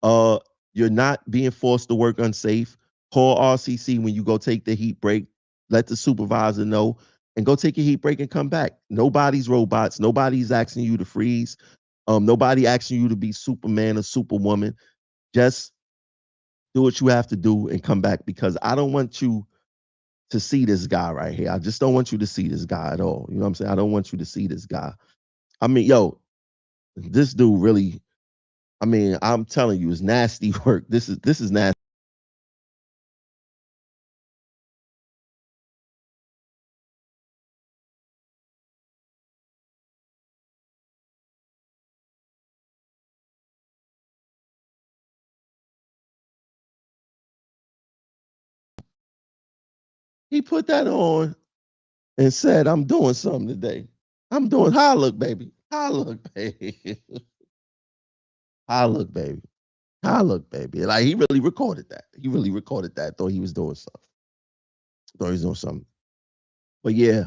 Uh, you're not being forced to work unsafe. Call RCC when you go take the heat break. Let the supervisor know and go take a heat break and come back. Nobody's robots. Nobody's asking you to freeze. Nobody asking you to be Superman or Superwoman. Just do what you have to do and come back because I don't want you to see this guy right here. I just don't want you to see this guy at all. You know what I'm saying? I don't want you to see this guy. I mean, yo, this dude really, I mean, I'm telling you, it's nasty work. This is nasty. He put that on and said, I'm doing something today. I'm doing how I look, baby. How I look, baby. How I look, baby. How I look, baby. Like he really recorded that. He really recorded that. Thought he was doing something. Thought he was doing something. But yeah,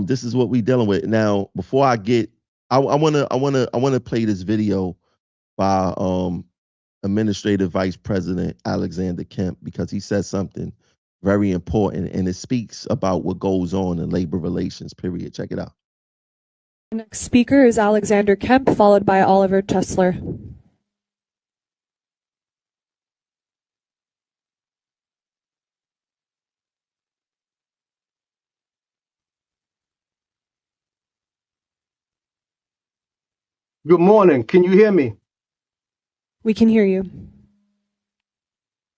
this is what we dealing with. Now, before I get I wanna play this video by Administrative Vice President Alexander Kemp because he says something very important and it speaks about what goes on in labor relations, period. Check it out. The next speaker is Alexander Kemp, followed by Oliver Chesler. Good morning. Can you hear me? We can hear you.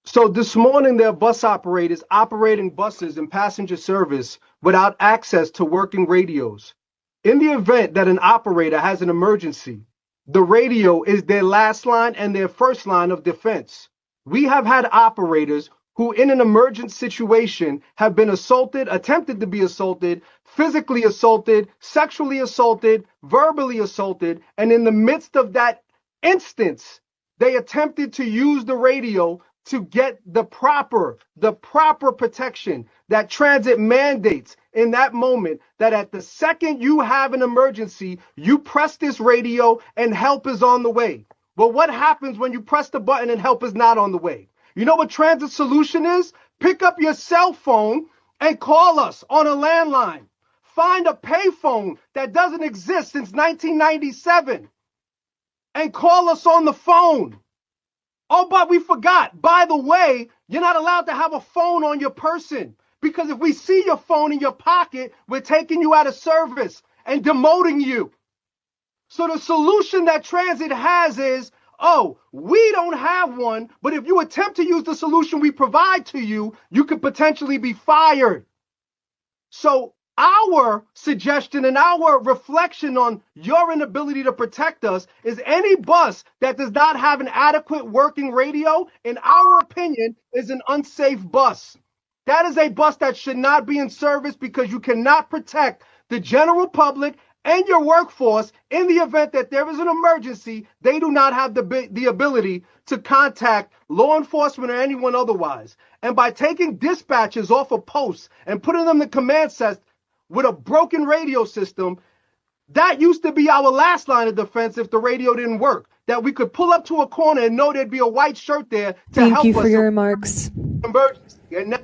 So this morning, there are bus operators operating buses and passenger service without access to working radios. In the event that an operator has an emergency, the radio is their last line and their first line of defense. We have had operators who, in an emergent situation, have been assaulted, attempted to be assaulted, physically assaulted, sexually assaulted, verbally assaulted, and in the midst of that instance, they attempted to use the radio to get the proper protection that transit mandates in that moment, that at the second you have an emergency, you press this radio and help is on the way. But what happens when you press the button and help is not on the way? You know what transit solution is? Pick up your cell phone and call us on a landline. Find a payphone that doesn't exist since 1997 and call us on the phone. Oh, but we forgot. By the way, you're not allowed to have a phone on your person because if we see your phone in your pocket, we're taking you out of service and demoting you. So the solution that transit has is, oh, we don't have one, but if you attempt to use the solution we provide to you, you could potentially be fired. So our suggestion and our reflection on your inability to protect us is any bus that does not have an adequate working radio, in our opinion, is an unsafe bus. That is a bus that should not be in service because you cannot protect the general public and your workforce in the event that there is an emergency. They do not have the ability to contact law enforcement or anyone otherwise. And by taking dispatches off of posts and putting them in command sets with a broken radio system, that used to be our last line of defense if the radio didn't work. That we could pull up to a corner and know there'd be a white shirt there to Thank help you us. for your remarks. Emergency. And now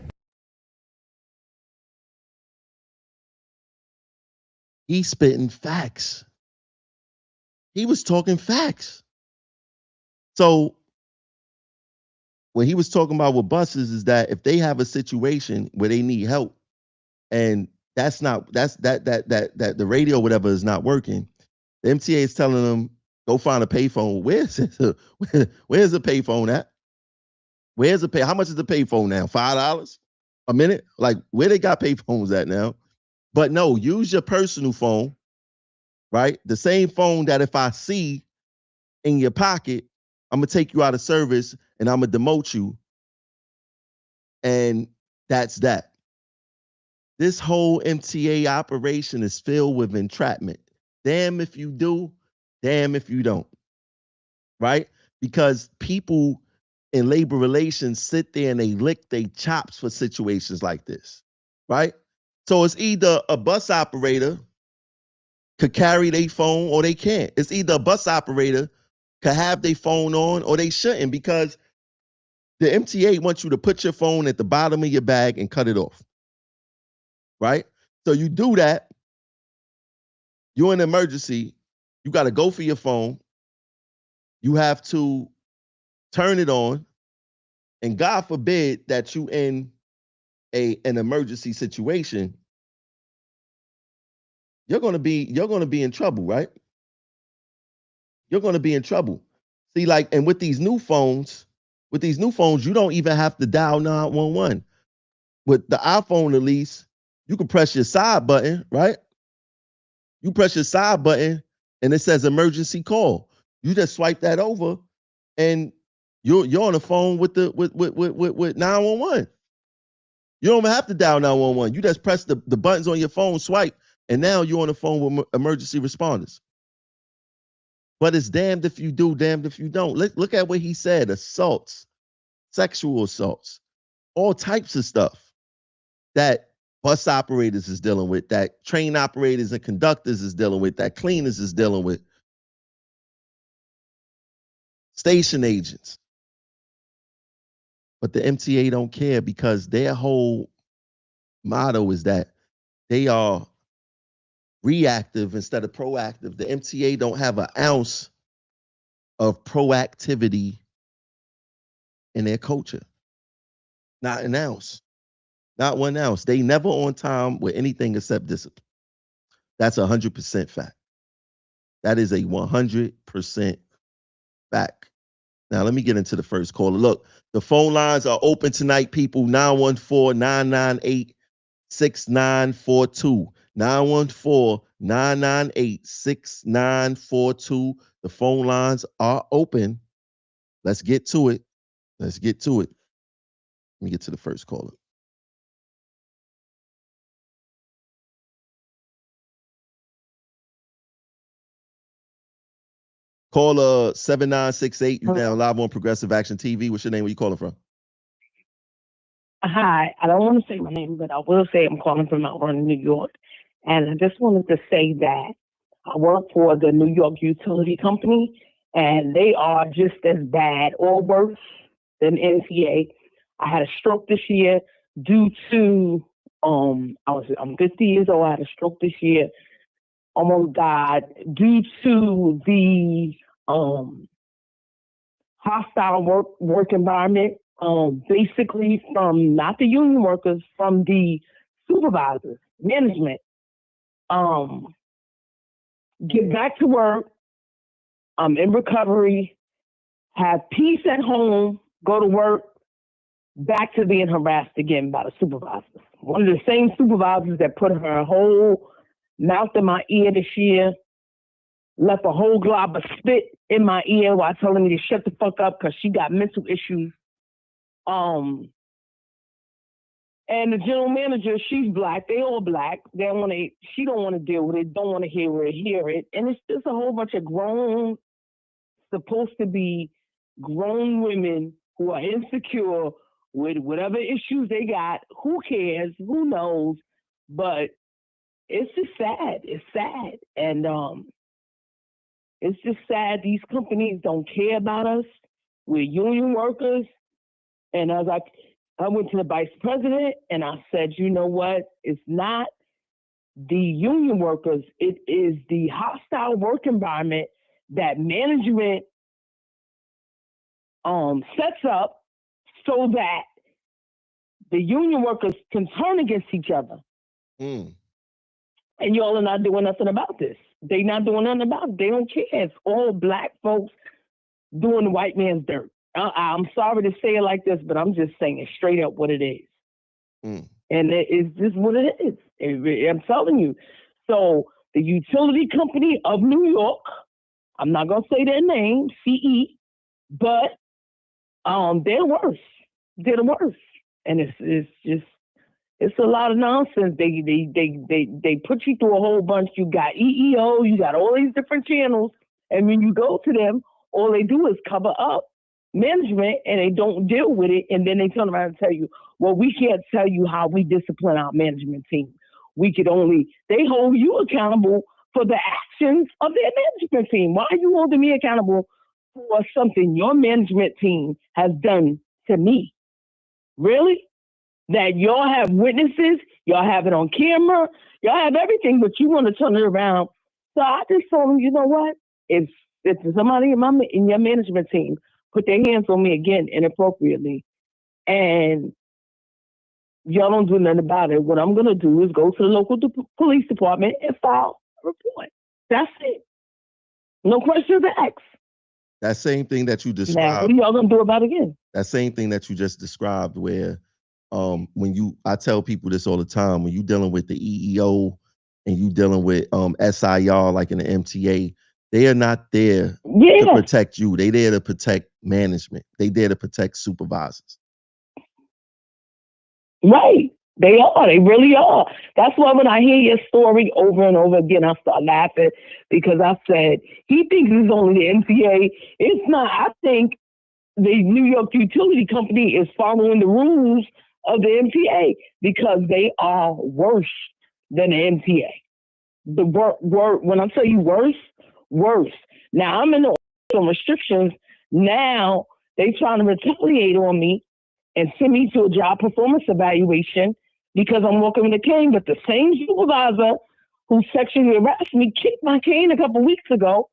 He's spitting facts. He was talking facts. So what he was talking about with buses is that if they have a situation where they need help and that's that the radio whatever is not working, the MTA is telling them go find a payphone. Where's where's the payphone at? Where's the pay? How much is the payphone now? $5 a minute? Like where they got payphones at now? But no, use your personal phone, right? The same phone that if I see in your pocket, I'm gonna take you out of service and I'm gonna demote you. And that's that. This whole MTA operation is filled with entrapment. Damn if you do, damn if you don't. Right? Because people in labor relations sit there and they lick their chops for situations like this. Right? So it's either a bus operator could carry their phone or they can't. It's either a bus operator could have their phone on or they shouldn't because the MTA wants you to put your phone at the bottom of your bag and cut it off. Right? So you do that, you're in an emergency, you got to go for your phone, you have to turn it on, and God forbid that you in an emergency situation, you're gonna be in trouble, right? You're gonna be in trouble. See, like, and with these new phones, you don't even have to dial 911. With the iPhone, at least, you can press your side button, right? You press your side button and it says emergency call. You just swipe that over and you're on the phone with 911. You don't even have to dial 911. You just press the buttons on your phone, swipe, and now you're on the phone with emergency responders. But it's damned if you do, damned if you don't. Look at what he said: assaults, sexual assaults, all types of stuff that bus operators is dealing with, that train operators and conductors is dealing with, that cleaners is dealing with, station agents. But the MTA don't care because their whole motto is that they are reactive instead of proactive. The MTA don't have an ounce of proactivity in their culture. Not an ounce. Not 1 ounce. They never on time with anything except discipline. That's 100% fact. That is a 100% fact. Now, let me get into the first caller. Look, the phone lines are open tonight, people. 914-998-6942. 914-998-6942. The phone lines are open. Let's get to it. Let's get to it. Let me get to the first caller. Caller 7968. You now live on Progressive Action TV. What's your name? Where you calling from? Hi, I don't want to say my name, but I will say I'm calling from Mount Vernon, New York. And I just wanted to say that I work for the New York Utility Company, and they are just as bad or worse than MTA. I had a stroke this year due to I'm 50 years old. I had a stroke this year, almost died due to the hostile work environment. Basically from not the union workers, from the supervisors, management. Get back to work. I'm in recovery. Have peace at home. Go to work. Back to being harassed again by the supervisors. One of the same supervisors that put her whole mouth in my ear this year, left a whole glob of spit in my ear while telling me to shut the fuck up because she got mental issues. And the general manager, she's black. They all black. She don't want to deal with it, don't want to hear it. And it's just a whole bunch of supposed to be grown women who are insecure with whatever issues they got. Who cares? Who knows? But it's just sad. It's sad. And it's just sad these companies don't care about us. We're union workers. And as I went to the vice president and I said, you know what? It's not the union workers. It is the hostile work environment that management sets up so that the union workers can turn against each other. And y'all are not doing nothing about this. They not doing nothing about it. They don't care. It's all black folks doing the white man's dirt. I'm sorry to say it like this, but I'm just saying it straight up what it is. And it's just what it is. I'm telling you. So the utility company of New York, I'm not going to say their name, CE, but they're worse. They're the worst. And it's a lot of nonsense. They put you through a whole bunch. You got EEO, you got all these different channels. And when you go to them, all they do is cover up management and they don't deal with it. And then they turn around and tell you, well, we can't tell you how we discipline our management team. They hold you accountable for the actions of their management team. Why are you holding me accountable for something your management team has done to me? Really? That y'all have witnesses, y'all have it on camera, y'all have everything, but you want to turn it around. So I just told them, you know what? If somebody in your management team put their hands on me again inappropriately, and Y'all don't do nothing about it. What I'm going to do is go to the local police department and file a report. That's it. No questions asked. That same thing that you described. Now, what are y'all going to do about it again? That same thing that you just described, where I tell people this all the time, when you dealing with the EEO and you dealing with SIR, like in the MTA, they are not there to protect you. They there to protect management. They there to protect supervisors. Right. They are. They really are. That's why when I hear your story over and over again, I start laughing, because I said, he thinks it's only the MTA. It's not. I think the New York Utility Company is following the rules of the MTA, because they are worse than the MTA. The when I tell you worse. Now I'm in some restrictions. Now they trying to retaliate on me and send me to a job performance evaluation because I'm walking with a cane. But the same supervisor who sexually harassed me kicked my cane a couple weeks ago,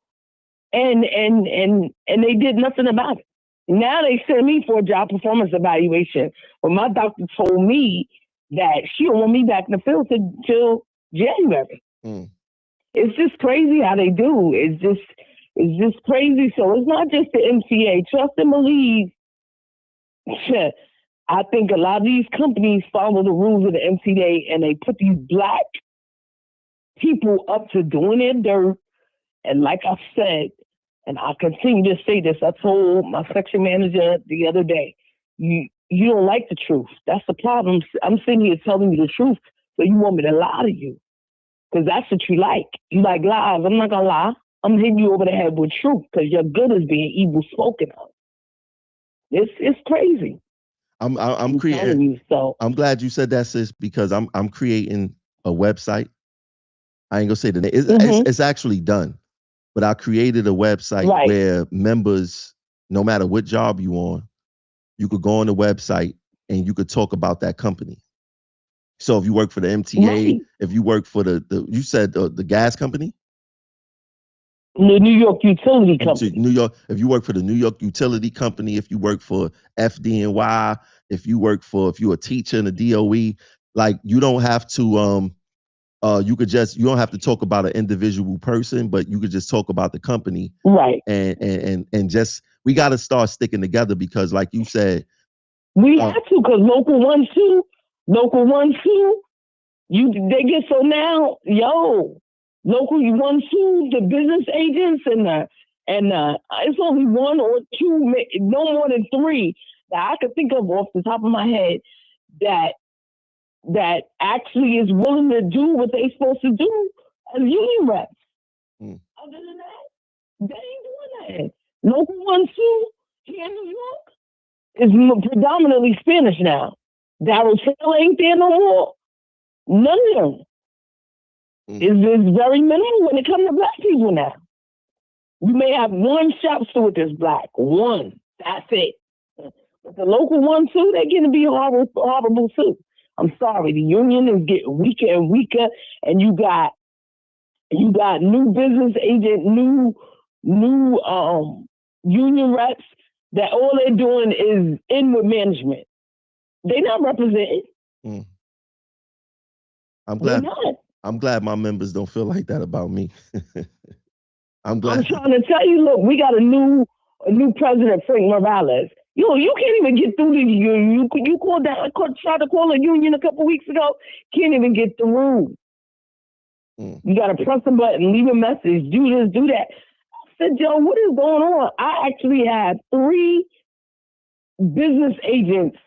and they did nothing about it. Now they send me for a job performance evaluation. But my doctor told me that she don't want me back in the field till January. It's just crazy how they do. It's just crazy. So it's not just the MTA. Trust and believe. I think a lot of these companies follow the rules of the MTA, and they put these black people up to doing their dirt. And like I said, and I continue to say this, I told my section manager the other day, you don't like the truth. That's the problem. I'm sitting here telling you the truth, so you want me to lie to you. Because that's what you like. You like lies. I'm not going to lie. I'm hitting you over the head with truth, because your good is being evil spoken of. It's crazy. I'm creating. You, so. I'm glad you said that, sis, because I'm creating a website. I ain't gonna say the name. It's actually done, but I created a website where members, no matter what job you on, you could go on the website and you could talk about that company. So if you work for the MTA, if you work for you said the gas company? The New York Utility Company. New York. If you work for the New York Utility Company, if you work for FDNY, if you're a teacher in the DOE, like you don't have to you don't have to talk about an individual person, but you could just talk about the company. Right. And just we got to start sticking together, because like you said, we have to, because local 1-2, they get so now, local 1-2, the business agents and it's only one or two, no more than three that I could think of off the top of my head that actually is willing to do what they're supposed to do as union reps. Other than that, they ain't doing that. Local 1-2 here in New York is predominantly Spanish now. Darryl Taylor ain't there no more. None of them. It's very minimal when it comes to black people now. You may have one shop steward that's black. One. That's it. But the local 1-2, they're going to be horrible too. I'm sorry. The union is getting weaker and weaker, and you got new business agent, new union reps that all they're doing is in with management. They're not represented. I'm glad my members don't feel like that about me. I'm glad. I'm trying to tell you, look, we got a new president, Frank Morales. You can't even get through the union. You tried to call a union a couple weeks ago. Can't even get through. You got to press a button, leave a message, do this, do that. I said, Joe, what is going on? I actually had 3 business agents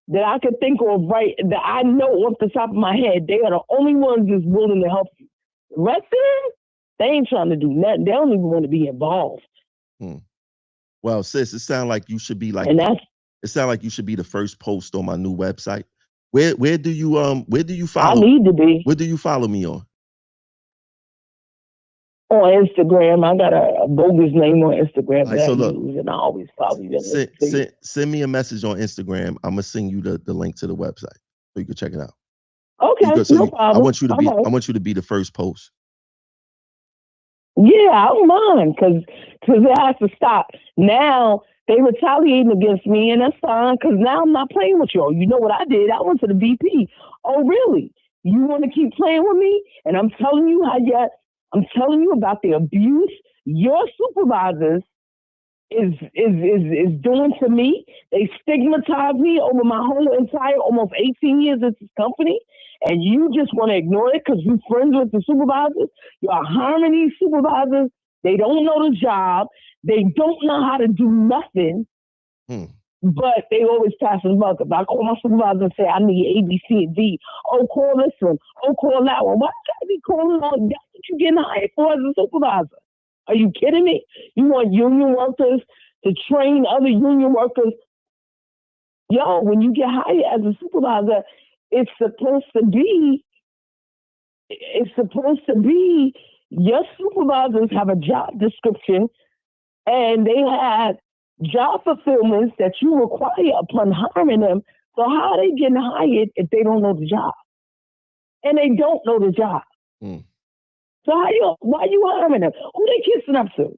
that I could think of that I know off the top of my head. They are the only ones that's willing to help you. The rest of them, they ain't trying to do nothing. They don't even want to be involved. Well, sis, it sounds like you should be the first post on my new website. Where do you follow? I need to be. Where do you follow me on? On Instagram. I got a bogus name on Instagram that I use, and I always follow you. Send me a message on Instagram. I'm gonna send you the link to the website so you can check it out. Okay, no problem. I want you to be the first post. Yeah, I don't mind because it has to stop. Now they retaliating against me, and that's fine because now I'm not playing with y'all. You know what I did? I went to the VP. Oh, really? You want to keep playing with me? And I'm telling you I'm telling you about the abuse your supervisors is doing to me. They stigmatize me over my whole entire almost 18 years at this company, and you just want to ignore it because you're friends with the supervisors. You're harming these supervisors. They don't know the job. They don't know how to do nothing. But they always pass the buck. If I call my supervisor and say I need A, B, C, and D, oh, call this one, oh, call that one. Why can't I be calling on? That's what you're getting hired for as a supervisor. Are you kidding me? You want union workers to train other union workers? Yo, when you get hired as a supervisor, it's supposed to be your supervisors have a job description and they have job fulfillments that you require upon hiring them. So how are they getting hired if they don't know the job? And they don't know the job. So why you hiring them? Who they kissing up to?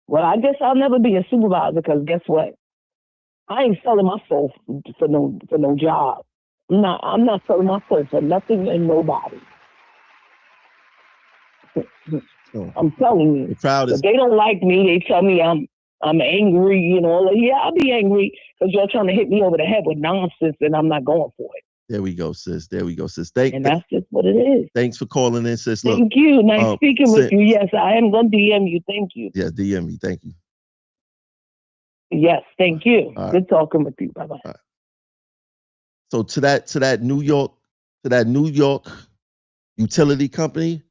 Well, I guess I'll never be a supervisor because guess what? I ain't selling my soul for no job. I'm not selling my soul for nothing and nobody. I'm telling you. If they don't like me, they tell me I'm angry, you know. Like, yeah, I'll be angry because you're trying to hit me over the head with nonsense and I'm not going for it. There we go, sis. And that's just what it is. Thanks for calling in, sis. Look, thank you. Nice speaking with you. Yes, I am going to DM you. Thank you. Yes, DM me. Thank you. Yes, thank you. Good talking with you. Bye-bye. Right. So to that New York utility company,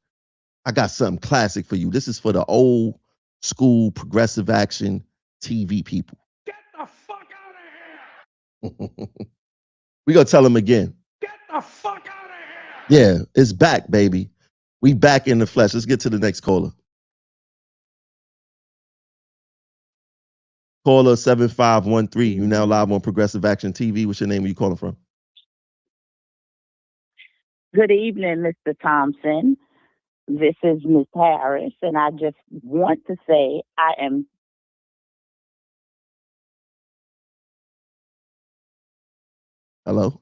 I got something classic for you. This is for the old school progressive action TV people. Get the fuck out of here! We gonna tell them again. Get the fuck out of here! Yeah, it's back, baby. We back in the flesh. Let's get to the next caller. Caller 7513. You now live on Progressive Action TV. What's your name? Where you calling from? Good evening, Mr. Thompson. This is Miss Harris, and I just want to say I am. Hello?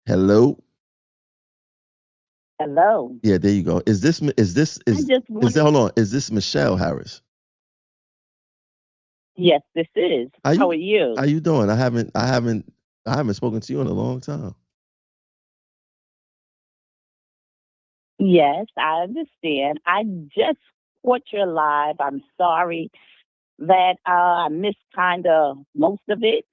Hello? Hello. Yeah, there you go. Hold on. Is this Michelle Harris? Yes, this is. How are you? How you doing? I haven't spoken to you in a long time. Yes, I understand. I just caught your live. I'm sorry that I missed kind of most of it,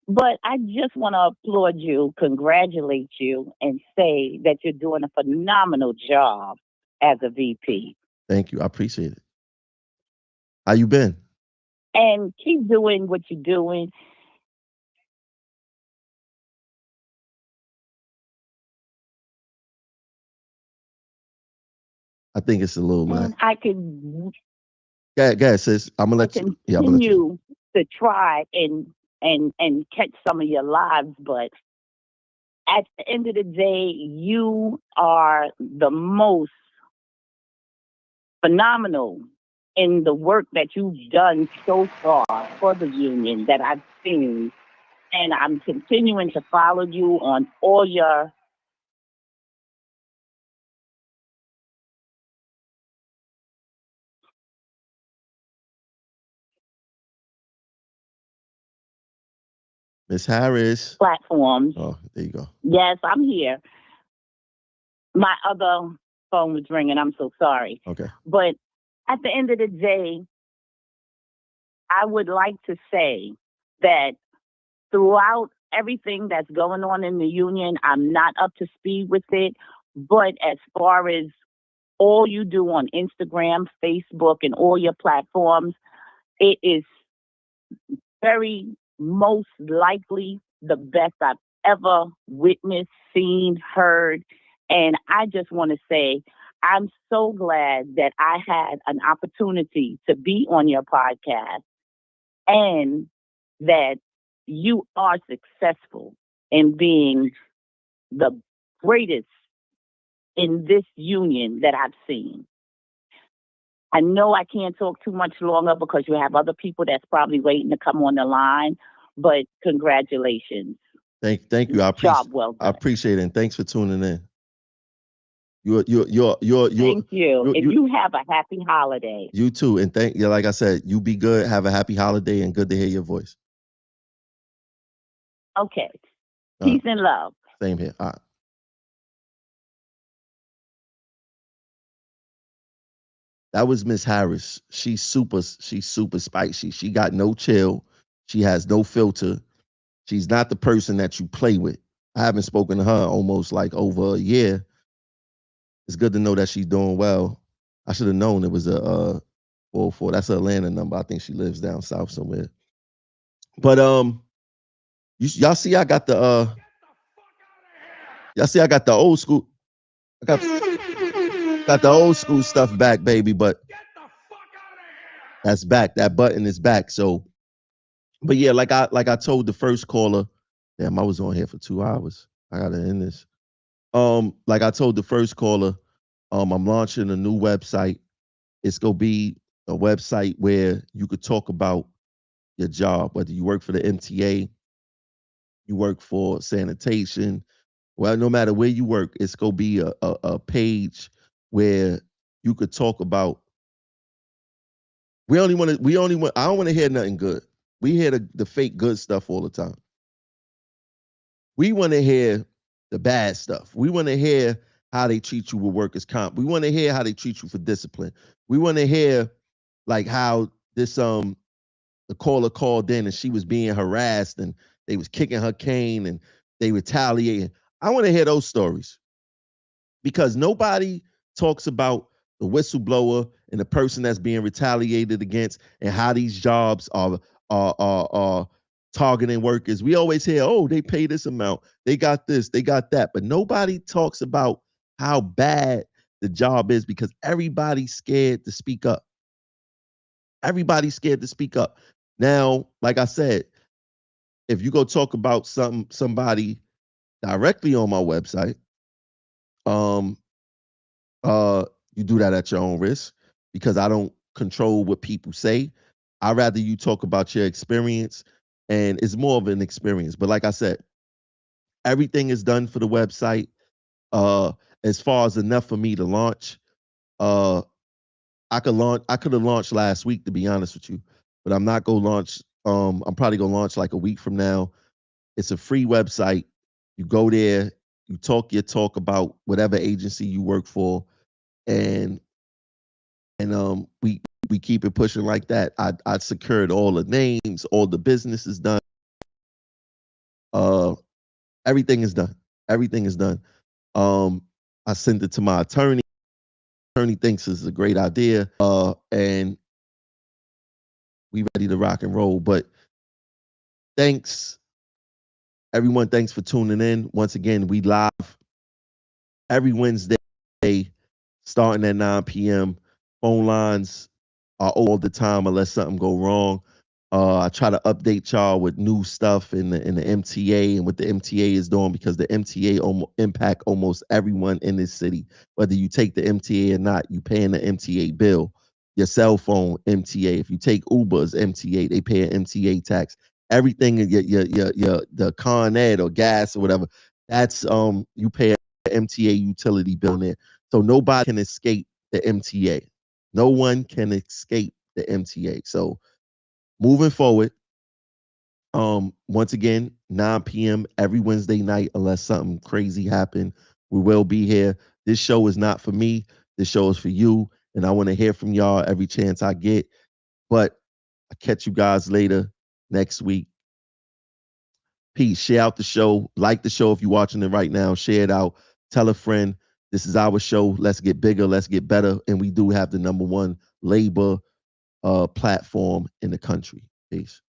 but I just want to applaud you, congratulate you, and say that you're doing a phenomenal job as a VP. Thank you. I appreciate it. How you been? And keep doing what you're doing. I think it's a little less. I can. Go ahead, sis. I'm gonna let you. Yeah, I'm gonna let you. To try and catch some of your lives, but at the end of the day, you are the most phenomenal in the work that you've done so far for the union that I've seen, and I'm continuing to follow you on all your. Miss Harris. Platforms. Oh, there you go. Yes, I'm here. My other phone was ringing. I'm so sorry. Okay. But at the end of the day, I would like to say that throughout everything that's going on in the union, I'm not up to speed with it. But as far as all you do on Instagram, Facebook, and all your platforms, it is very most likely the best I've ever witnessed, seen, heard. And I just want to say, I'm so glad that I had an opportunity to be on your podcast and that you are successful in being the greatest in this union that I've seen. I know I can't talk too much longer because you have other people that's probably waiting to come on the line, but congratulations. Thank you. Job well done. I appreciate it, and thanks for tuning in. You're Thank you. And you have a happy holiday. You too, and like I said, you be good. Have a happy holiday, and good to hear your voice. Okay. Peace and love. Same here. All right. That was Miss Harris. She's super spicy. She got no chill. She has no filter. She's not the person that you play with. I haven't spoken to her almost like over a year. It's good to know that she's doing well. I should have known it was a 404. That's her Atlanta number. I think she lives down south somewhere. But y'all see I got the old school. I got the old school stuff back, baby, but that's back. That button is back. So, but yeah, like I told the first caller, damn, I was on here for 2 hours. I gotta end this. Like I told the first caller, I'm launching a new website. It's gonna be a website where you could talk about your job, whether you work for the MTA, you work for sanitation. Well, no matter where you work, it's gonna be a page where you could talk about. I don't want to hear nothing good. We hear the fake good stuff all the time. We want to hear the bad stuff. We want to hear how they treat you with workers' comp. We want to hear how they treat you for discipline. We want to hear like how this the caller called in and she was being harassed and they was kicking her cane and they retaliating. I want to hear those stories because nobody talks about the whistleblower and the person that's being retaliated against and how these jobs are targeting workers. We always hear, oh, they pay this amount, they got this, they got that, but nobody talks about how bad the job is because everybody's scared to speak up. Everybody's scared to speak up. Now, like I said, if you go talk about somebody directly on my website, you do that at your own risk because I don't control what people say. I'd rather you talk about your experience, and it's more of an experience. But like I said, everything is done for the website. As far as enough for me to launch, I could have launched last week, to be honest with you, but I'm not gonna launch. I'm probably gonna launch like a week from now. It's a free website. You go there, you talk your talk about whatever agency you work for, and we keep it pushing like that. I secured all the names, all the business is done. Everything is done. Everything is done. I sent it to my attorney. Attorney thinks it's a great idea. And we ready to rock and roll. But thanks, everyone. Thanks for tuning in. Once again, we live every Wednesday, starting at 9 p.m. Phone lines are all the time unless something go wrong. I try to update y'all with new stuff in the MTA and what the MTA is doing because the MTA impact almost everyone in this city. Whether you take the MTA or not, you paying the MTA bill. Your cell phone, MTA. If you take Ubers, MTA, they pay an MTA tax. Everything in your the Con Ed or gas or whatever, that's you pay an MTA utility bill there. So nobody can escape the MTA. No one can escape the MTA. So moving forward, once again, 9 p.m. every Wednesday night, unless something crazy happened, we will be here. This show is not for me. This show is for you. And I want to hear from y'all every chance I get. But I'll catch you guys later next week. Peace. Share out the show. Like the show if you're watching it right now. Share it out. Tell a friend. This is our show. Let's get bigger. Let's get better. And we do have the #1 labor platform in the country. Peace.